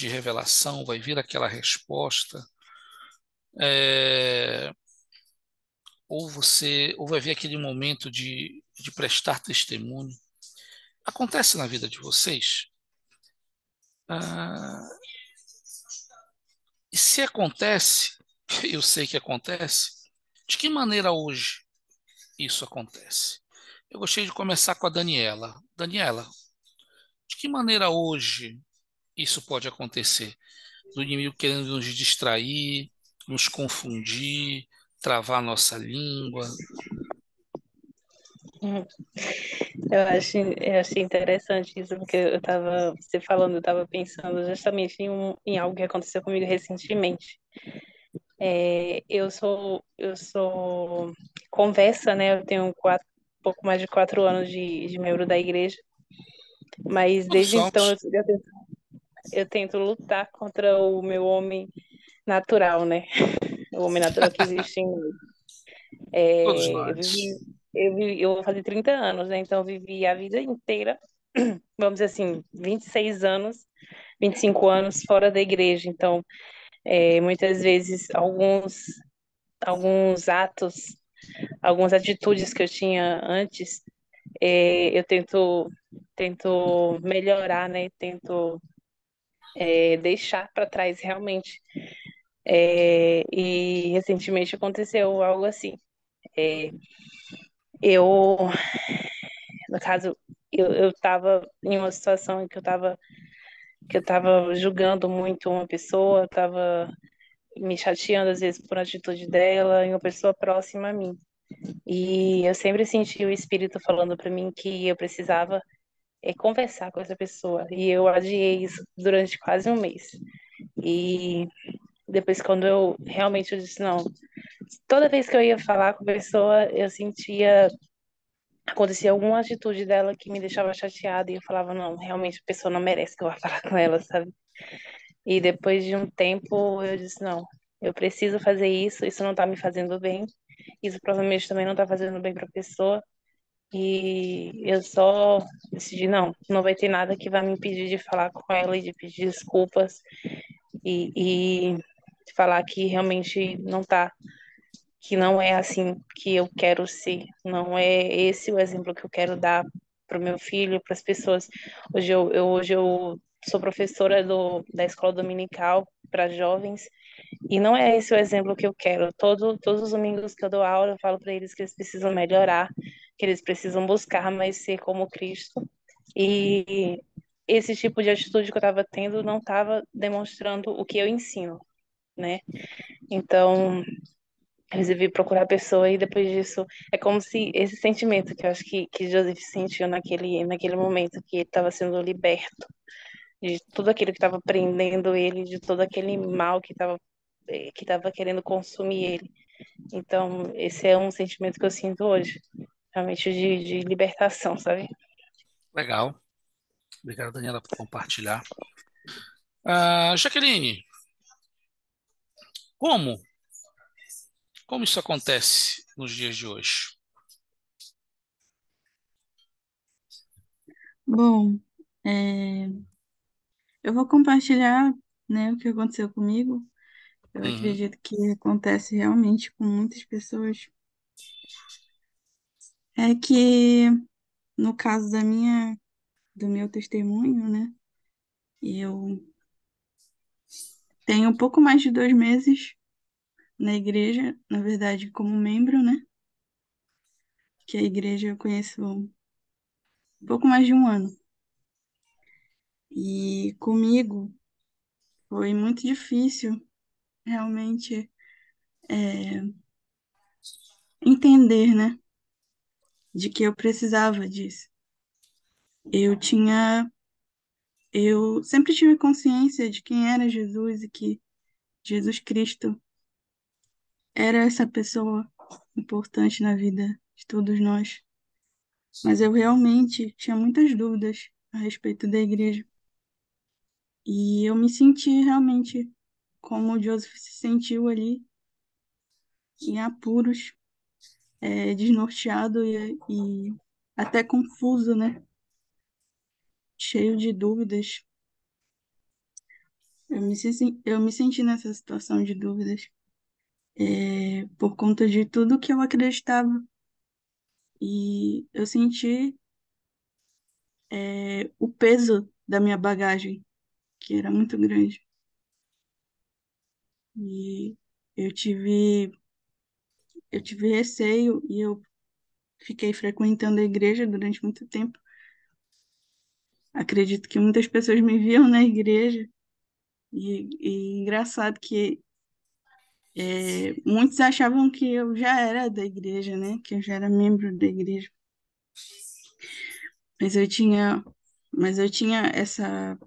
revelação, vai vir aquela resposta, ou vai vir aquele momento de prestar testemunho. Acontece na vida de vocês. E se acontece, eu sei que acontece, de que maneira hoje isso acontece? Eu gostaria de começar com a Daniela. Daniela, de que maneira hoje isso pode acontecer? Do inimigo querendo nos distrair, nos confundir, travar a nossa língua. Eu achei interessante isso, porque você falando, eu estava pensando justamente em algo que aconteceu comigo recentemente. Eu sou conversa, né? Eu tenho pouco mais de 4 anos de membro da igreja, mas Todos desde então somos. eu tento lutar contra o meu homem natural, né? O homem natural que existe em mim. Todos Eu nós. vivi, eu vou fazer 30 anos, né? Então eu vivi a vida inteira, vamos dizer assim, 26 anos, 25 anos fora da igreja. Então, muitas vezes alguns atos, algumas atitudes que eu tinha antes, eu tento melhorar, né? Tento deixar para trás realmente. E recentemente aconteceu algo assim. É, eu, no caso, eu estava em uma situação em que eu estava julgando muito uma pessoa, estava me chateando às vezes por uma atitude dela, em uma pessoa próxima a mim. E eu sempre senti o Espírito falando para mim que eu precisava conversar com essa pessoa. E eu adiei isso durante quase um mês. E depois, quando eu disse, não, toda vez que eu ia falar com a pessoa, eu sentia, acontecia alguma atitude dela que me deixava chateada. E eu falava, não, realmente a pessoa não merece que eu vá falar com ela, sabe? E depois de um tempo, eu disse, não, eu preciso fazer isso não tá me fazendo bem. Isso provavelmente também não tá fazendo bem para a pessoa. E eu só decidi, não, não vai ter nada que vai me impedir de falar com ela e de pedir desculpas e falar que realmente não tá, que não é assim que eu quero ser, não é esse o exemplo que eu quero dar para o meu filho, para as pessoas. Hoje eu sou professora da escola dominical para jovens e não é esse o exemplo que eu quero. Todos os domingos que eu dou aula, eu falo para eles que eles precisam melhorar, que eles precisam buscar mais ser como Cristo. E esse tipo de atitude que eu estava tendo não estava demonstrando o que eu ensino, né? Então, eu resolvi procurar a pessoa e depois disso é como se esse sentimento que eu acho que Joseph sentiu naquele momento que ele estava sendo liberto de tudo aquilo que estava prendendo ele, de todo aquele mal que estava querendo consumir ele. Então, esse é um sentimento que eu sinto hoje, realmente de libertação, sabe? Legal. Obrigado, Daniela, por compartilhar. Jaqueline, como? Como isso acontece nos dias de hoje? Bom, é, eu vou compartilhar, né, o que aconteceu comigo. Eu Uhum, acredito que acontece realmente com muitas pessoas. É que, no caso do meu testemunho, né, eu tenho um pouco mais de 2 meses na igreja, na verdade, como membro, né, que a igreja eu conheço um pouco mais de um ano. E comigo foi muito difícil, realmente, é, entender, né, de que eu precisava disso. Eu tinha, eu sempre tive consciência de quem era Jesus e que Jesus Cristo era essa pessoa importante na vida de todos nós. Mas eu realmente tinha muitas dúvidas a respeito da igreja. E eu me senti realmente como o Joseph se sentiu ali, em apuros, desnorteado e até confuso, né? Cheio de dúvidas. Eu me senti nessa situação de dúvidas, por conta de tudo que eu acreditava. E eu senti, o peso da minha bagagem, que era muito grande. E eu tive, eu tive receio e eu fiquei frequentando a igreja durante muito tempo. Acredito que muitas pessoas me viam na igreja e engraçado que muitos achavam que eu já era da igreja, né? Que eu já era membro da igreja. Mas eu tinha, mas eu tinha essa,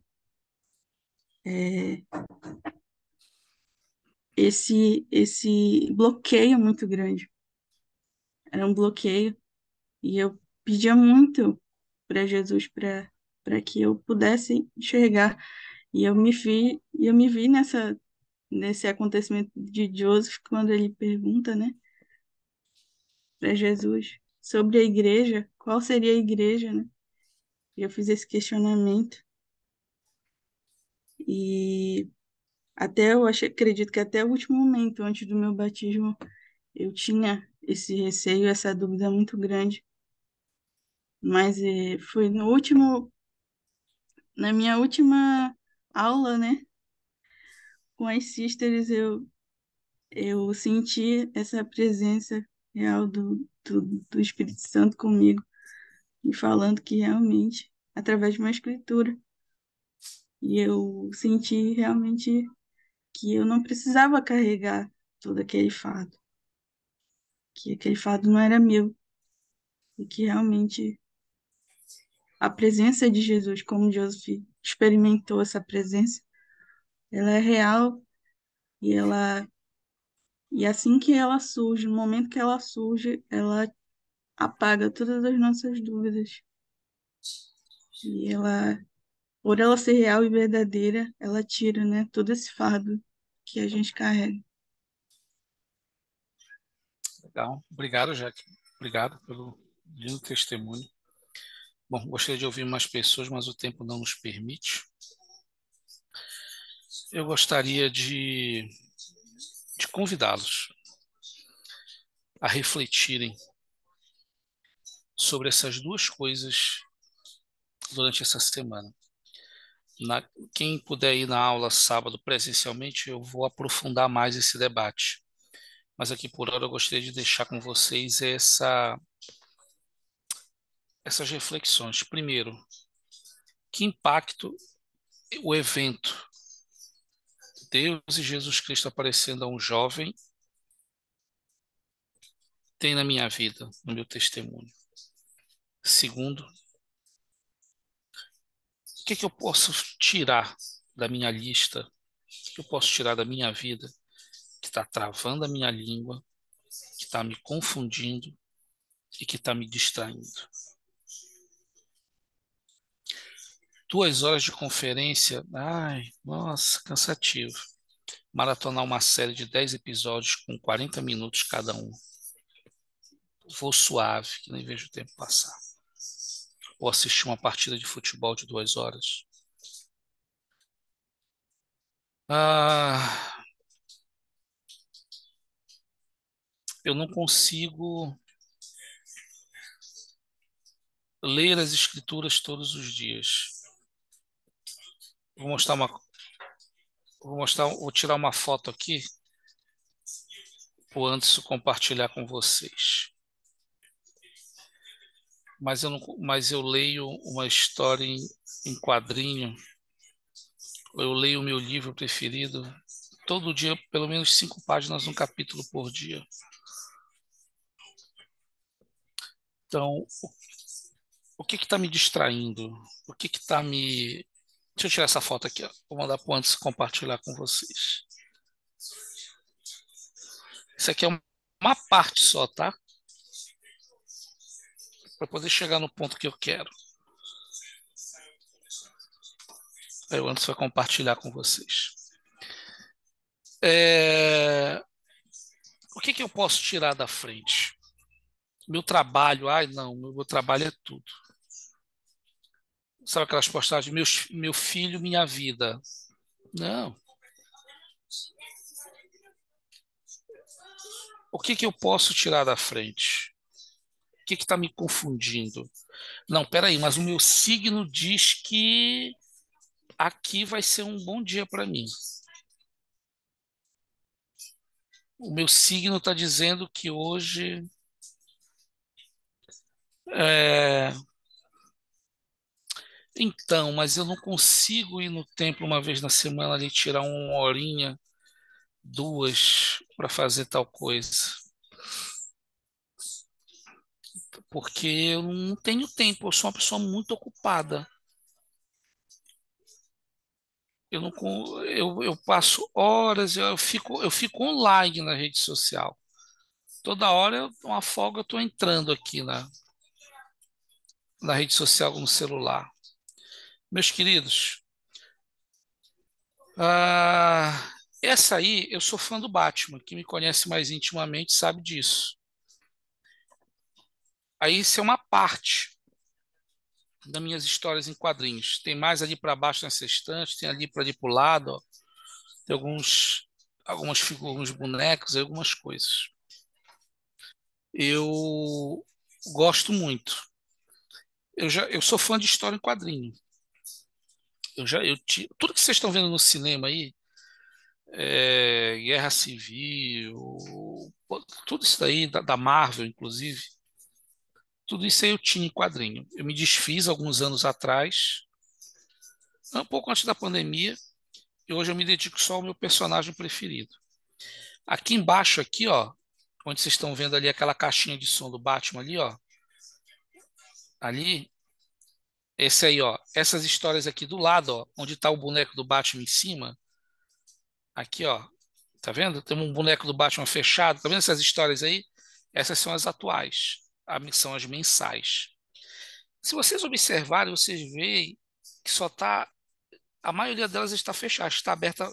é, esse bloqueio muito grande. Era um bloqueio e eu pedia muito para Jesus para que eu pudesse enxergar. E eu me vi nesse acontecimento de Joseph quando ele pergunta, né, para Jesus sobre a igreja, qual seria a igreja, né? E eu fiz esse questionamento e acredito que até o último momento antes do meu batismo eu tinha esse receio, essa dúvida muito grande, mas foi na minha última aula, né, com as sisters, eu senti essa presença real do Espírito Santo comigo, me falando que realmente, através de uma escritura, e eu senti realmente que eu não precisava carregar todo aquele fardo, que aquele fardo não era meu, e que realmente a presença de Jesus, como Joseph experimentou essa presença, ela é real e e assim que ela surge, no momento que ela surge, ela apaga todas as nossas dúvidas. E por ela ser real e verdadeira, ela tira, né, todo esse fardo que a gente carrega. Legal. Obrigado, Jaque. Obrigado pelo lindo testemunho. Bom, gostaria de ouvir mais pessoas, mas o tempo não nos permite. Eu gostaria de convidá-los a refletirem sobre essas duas coisas durante essa semana. Quem puder ir na aula sábado presencialmente, eu vou aprofundar mais esse debate. Mas aqui por hora eu gostaria de deixar com vocês essas reflexões. Primeiro, que impacto o evento Deus e Jesus Cristo aparecendo a um jovem tem na minha vida, no meu testemunho? Segundo, o que eu posso tirar da minha lista, o que eu posso tirar da minha vida que está travando a minha língua, que está me confundindo e que está me distraindo? 2 horas de conferência, ai, nossa, cansativo. Maratonar uma série de 10 episódios com 40 minutos cada um. Vou suave, que nem vejo o tempo passar. Ou assistir uma partida de futebol de 2 horas. Eu não consigo ler as escrituras todos os dias. Vou tirar uma foto aqui para antes compartilhar com vocês. Mas eu leio uma história em quadrinho. Eu leio o meu livro preferido todo dia, pelo menos 5 páginas, um capítulo por dia. Então, o que está me distraindo? O que está me... Deixa eu tirar essa foto aqui, ó. Vou mandar para o antes compartilhar com vocês. Isso aqui é uma parte só, tá? Para poder chegar no ponto que eu quero. Aí o Anderson vai compartilhar com vocês. O que eu posso tirar da frente? Meu trabalho, ai não, meu trabalho é tudo. Sabe aquelas postagens, meu filho, minha vida? Não. O que eu posso tirar da frente? O que está me confundindo? Não, peraí, mas o meu signo diz que aqui vai ser um bom dia para mim. O meu signo está dizendo que hoje Então, mas eu não consigo ir no templo uma vez na semana ali, tirar uma horinha, 2, para fazer tal coisa. Porque eu não tenho tempo, eu sou uma pessoa muito ocupada. Eu não, eu passo horas, eu fico online na rede social. Toda hora, uma folga, eu estou entrando aqui na rede social no celular. Meus queridos, essa aí, eu sou fã do Batman. Quem me conhece mais intimamente sabe disso. Aí isso é uma parte das minhas histórias em quadrinhos. Tem mais ali para baixo nessa estante, tem ali para ali para o lado, ó. Tem algumas figuras, alguns bonecos, algumas coisas. Eu gosto muito. Eu sou fã de história em quadrinho. Tudo que vocês estão vendo no cinema aí, Guerra Civil, tudo isso daí, da Marvel, inclusive, tudo isso aí eu tinha em quadrinho. Eu me desfiz alguns anos atrás, um pouco antes da pandemia, e hoje eu me dedico só ao meu personagem preferido. Aqui embaixo, aqui, ó, onde vocês estão vendo ali aquela caixinha de som do Batman ali, ó, ali, esse aí, ó, essas histórias aqui do lado, ó, onde está o boneco do Batman em cima, aqui, ó, tá vendo? Tem um boneco do Batman fechado, tá vendo essas histórias aí? Essas são as atuais, são as mensais. Se vocês observarem, vocês veem que só tá, a maioria delas está fechada, está aberta,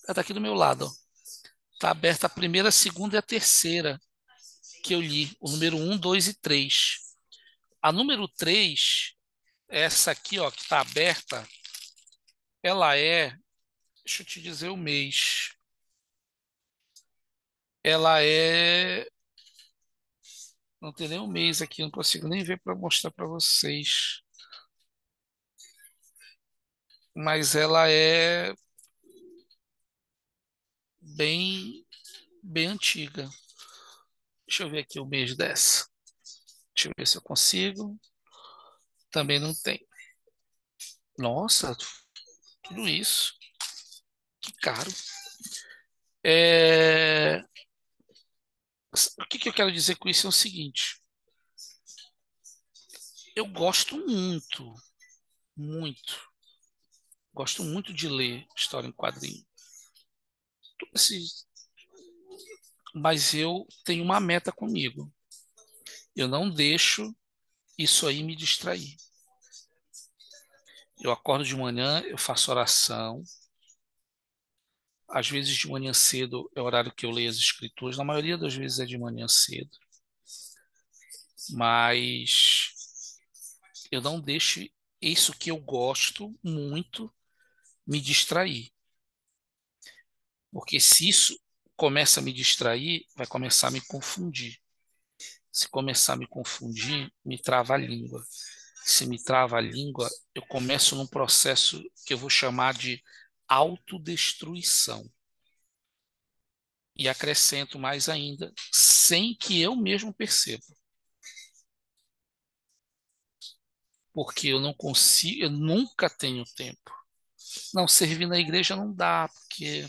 está aqui do meu lado, ó. Está aberta a primeira, a segunda e a terceira que eu li, o número 1, 2 e 3. A número 3, essa aqui, ó, que está aberta, ela deixa eu te dizer o mês. Ela não tem nem um mês aqui, não consigo nem ver para mostrar para vocês. Mas ela é bem, bem antiga. Deixa eu ver aqui o mês dessa. Deixa eu ver se eu consigo. Também não tem. Nossa, tudo isso. Que caro. O que eu quero dizer com isso é o seguinte. Eu gosto muito, muito. Gosto muito de ler história em quadrinho. Mas eu tenho uma meta comigo. Eu não deixo isso aí me distrair. Eu acordo de manhã, eu faço oração. Às vezes de manhã cedo é o horário que eu leio as escrituras. Na maioria das vezes é de manhã cedo. Mas eu não deixo isso que eu gosto muito me distrair. Porque se isso começa a me distrair, vai começar a me confundir. Se começar a me confundir, me trava a língua. Se me trava a língua, eu começo num processo que eu vou chamar de autodestruição. E acrescento mais ainda, sem que eu mesmo perceba. Porque eu não consigo, eu nunca tenho tempo. Não, servir na igreja não dá, porque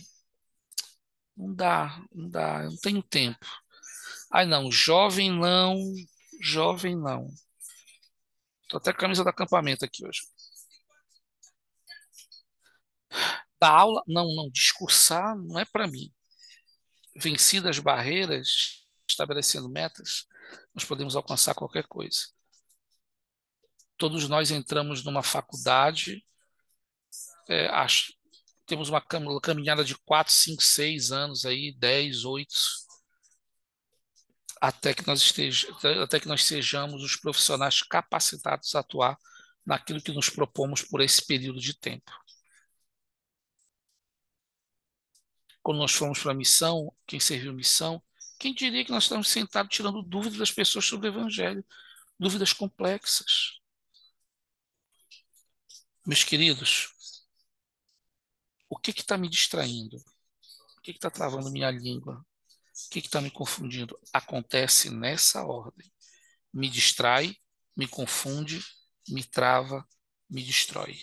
não dá, eu não tenho tempo. Ai não, jovem não. Tô até com a camisa do acampamento aqui hoje. Dar aula, não, discursar não é para mim. Vencidas as barreiras, estabelecendo metas, nós podemos alcançar qualquer coisa. Todos nós entramos numa faculdade, temos uma caminhada de 4, 5, 6 anos aí, 10, 8, até que nós sejamos os profissionais capacitados a atuar naquilo que nos propomos por esse período de tempo. Quando nós fomos para a missão, quem serviu missão, quem diria que nós estamos sentados tirando dúvidas das pessoas sobre o Evangelho, dúvidas complexas. Meus queridos, o que está me distraindo? O que está travando minha língua? O que está me confundindo? Acontece nessa ordem. Me distrai, me confunde, me trava, me destrói.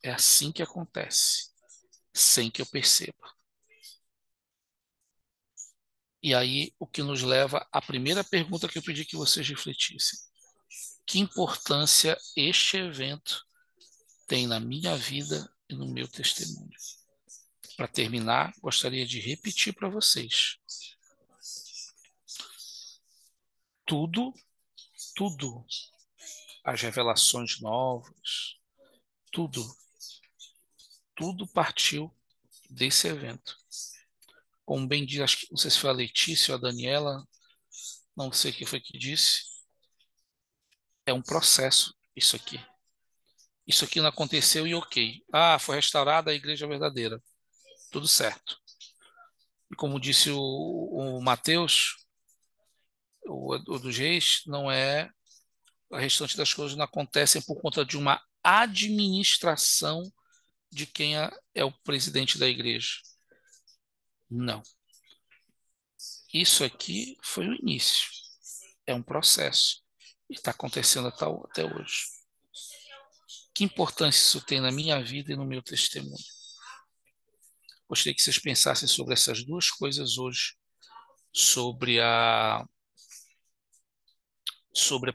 É assim que acontece, sem que eu perceba. E aí, o que nos leva à primeira pergunta que eu pedi que vocês refletissem. Que importância este evento tem na minha vida e no meu testemunho. Para terminar, gostaria de repetir para vocês. Tudo, as revelações novas, tudo partiu desse evento. Como bem diz, acho que, não sei se foi a Letícia ou a Daniela, não sei quem foi que disse, é um processo isso aqui. Isso aqui não aconteceu e ok. Foi restaurada a igreja verdadeira. Tudo certo. E como disse o Mateus, o dos reis, não é, a restante das coisas não acontecem por conta de uma administração de quem é o presidente da igreja. Não. Isso aqui foi o início. É um processo. E está acontecendo até hoje. Que importância isso tem na minha vida e no meu testemunho? Gostaria que vocês pensassem sobre essas duas coisas hoje, sobre a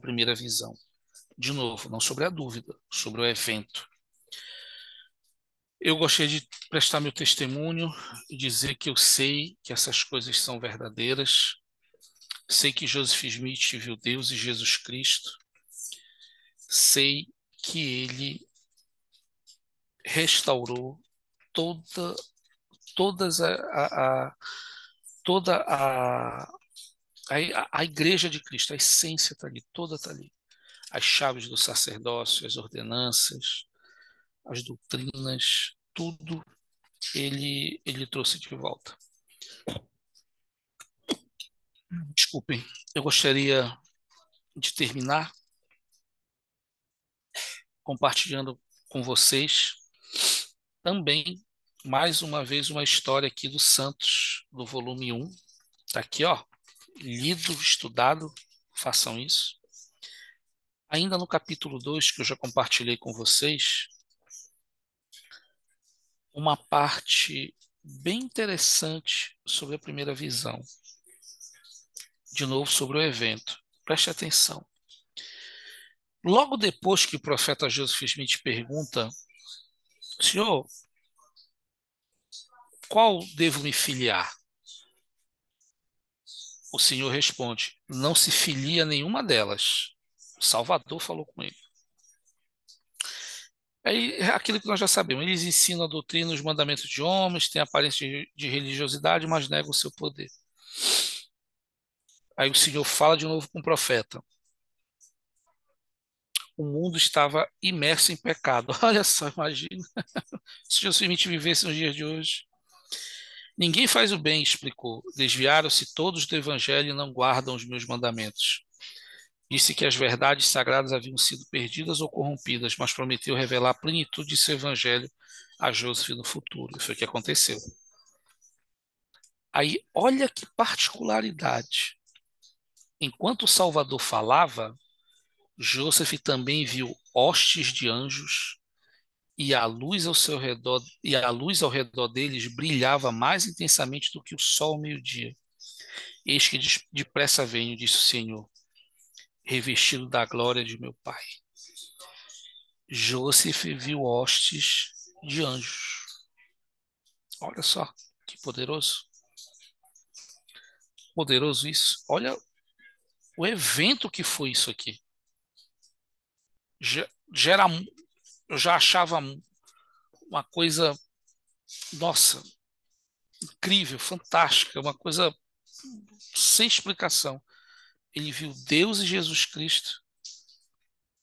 primeira visão. De novo, não sobre a dúvida, sobre o evento. Eu gostaria de prestar meu testemunho e dizer que eu sei que essas coisas são verdadeiras. Sei que Joseph Smith viu Deus e Jesus Cristo. Sei que ele restaurou toda a igreja de Cristo, a essência está ali, toda está ali. As chaves do sacerdócio, as ordenanças, as doutrinas, tudo ele trouxe de volta. Desculpem, eu gostaria de terminar compartilhando com vocês também, mais uma vez, uma história aqui do Santos, do volume 1. Está aqui, ó, lido, estudado, façam isso. Ainda no capítulo 2, que eu já compartilhei com vocês, uma parte bem interessante sobre a primeira visão. De novo, sobre o evento. Preste atenção. Logo depois que o profeta Joseph Smith pergunta: Senhor, qual devo me filiar? O Senhor responde: não se filia a nenhuma delas. O Salvador falou com ele. Aí, aquilo que nós já sabemos, eles ensinam a doutrina, os mandamentos de homens, têm aparência de religiosidade, mas negam o seu poder. Aí o Senhor fala de novo com o profeta. O mundo estava imerso em pecado. Olha só, imagina. Se Joseph Smith vivesse nos dias de hoje. Ninguém faz o bem, explicou. Desviaram-se todos do evangelho e não guardam os meus mandamentos. Disse que as verdades sagradas haviam sido perdidas ou corrompidas, mas prometeu revelar a plenitude de seu evangelho a Joseph no futuro. Isso foi o que aconteceu. Aí, olha que particularidade. Enquanto o Salvador falava, Joseph também viu hostes de anjos e a luz ao redor deles brilhava mais intensamente do que o sol ao meio-dia. Eis que depressa venho, disse o Senhor, revestido da glória de meu Pai. Joseph viu hostes de anjos. Olha só, que poderoso. Poderoso isso. Olha o evento que foi isso aqui. Eu já achava uma coisa, nossa, incrível, fantástica, uma coisa sem explicação. Ele viu Deus e Jesus Cristo.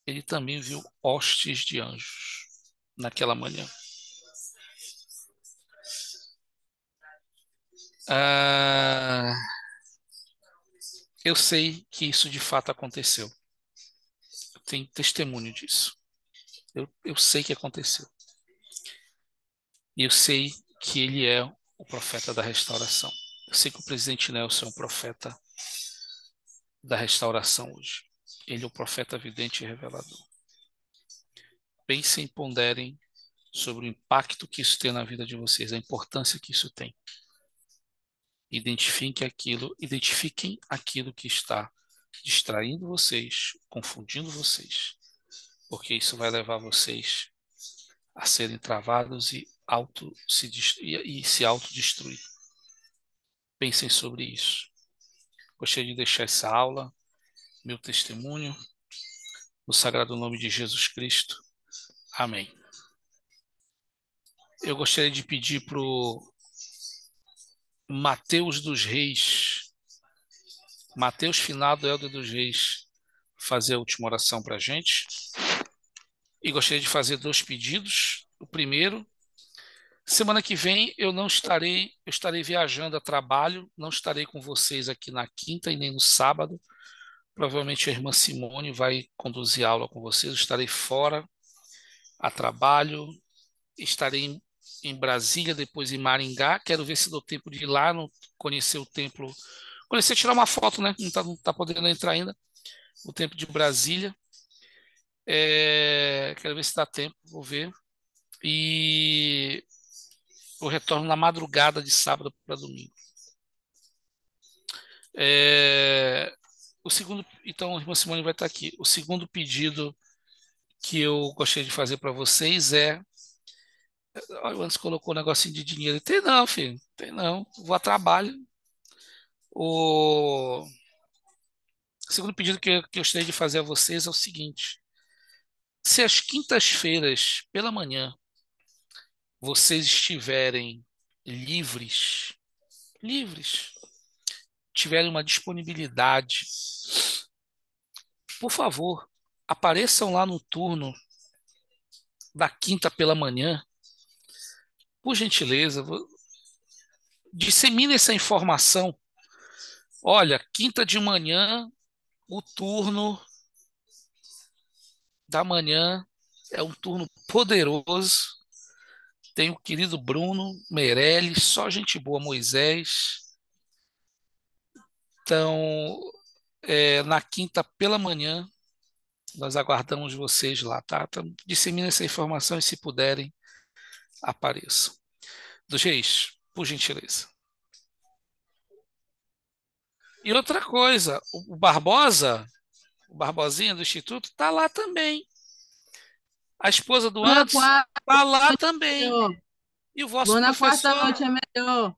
Ele também viu hostes de anjos naquela manhã. Eu sei que isso de fato aconteceu. Eu tenho testemunho disso. Eu sei que aconteceu. E eu sei que ele é o profeta da restauração. Eu sei que o presidente Nelson é um profeta da restauração hoje. Ele é o profeta vidente e revelador. Pensem e ponderem sobre o impacto que isso tem na vida de vocês, a importância que isso tem. Identifiquem aquilo que está distraindo vocês, confundindo vocês, porque isso vai levar vocês a serem travados e se autodestruir. Pensem sobre isso. Gostaria de deixar essa aula, meu testemunho, no sagrado nome de Jesus Cristo. Amém. Eu gostaria de pedir para o Mateus dos Reis, Mateus Finado Helder dos Reis, fazer a última oração para a gente. E gostaria de fazer 2 pedidos. O primeiro, semana que vem eu estarei viajando a trabalho, não estarei com vocês aqui na quinta e nem no sábado. Provavelmente a irmã Simone vai conduzir a aula com vocês. Eu estarei fora a trabalho, estarei em Brasília, depois em Maringá. Quero ver se dou tempo de ir lá, conhecer o templo, tirar uma foto, né? Não tá podendo entrar ainda. O templo de Brasília. Quero ver se dá tempo, vou ver. E eu retorno na madrugada de sábado para domingo. O segundo, então, a irmã Simone vai estar aqui. O segundo pedido que eu gostaria de fazer para vocês é... O Antes colocou um negocinho de dinheiro. Tem não, filho. Tem não. Vou a trabalho. O segundo pedido que eu gostaria de fazer a vocês é o seguinte. Se às quintas-feiras, pela manhã, vocês estiverem livres, tiverem uma disponibilidade, por favor, apareçam lá no turno da quinta pela manhã. Por gentileza, dissemine essa informação. Olha, quinta de manhã, o turno da manhã é um turno poderoso. Tem o querido Bruno Meirelles, só gente boa, Moisés. Então, na quinta pela manhã, nós aguardamos vocês lá, tá? Então, dissemine essa informação e, se puderem, apareçam. Dos Reis, por gentileza. E outra coisa, o Barbosa, o Barbosinha do Instituto, está lá também. A esposa do Na Antes quarta está lá noite é também. melhor. E o vosso Vou na quarta professor, noite é melhor.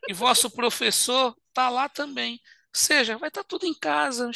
e vosso professor está lá também. Ou seja, vai estar tudo em casa.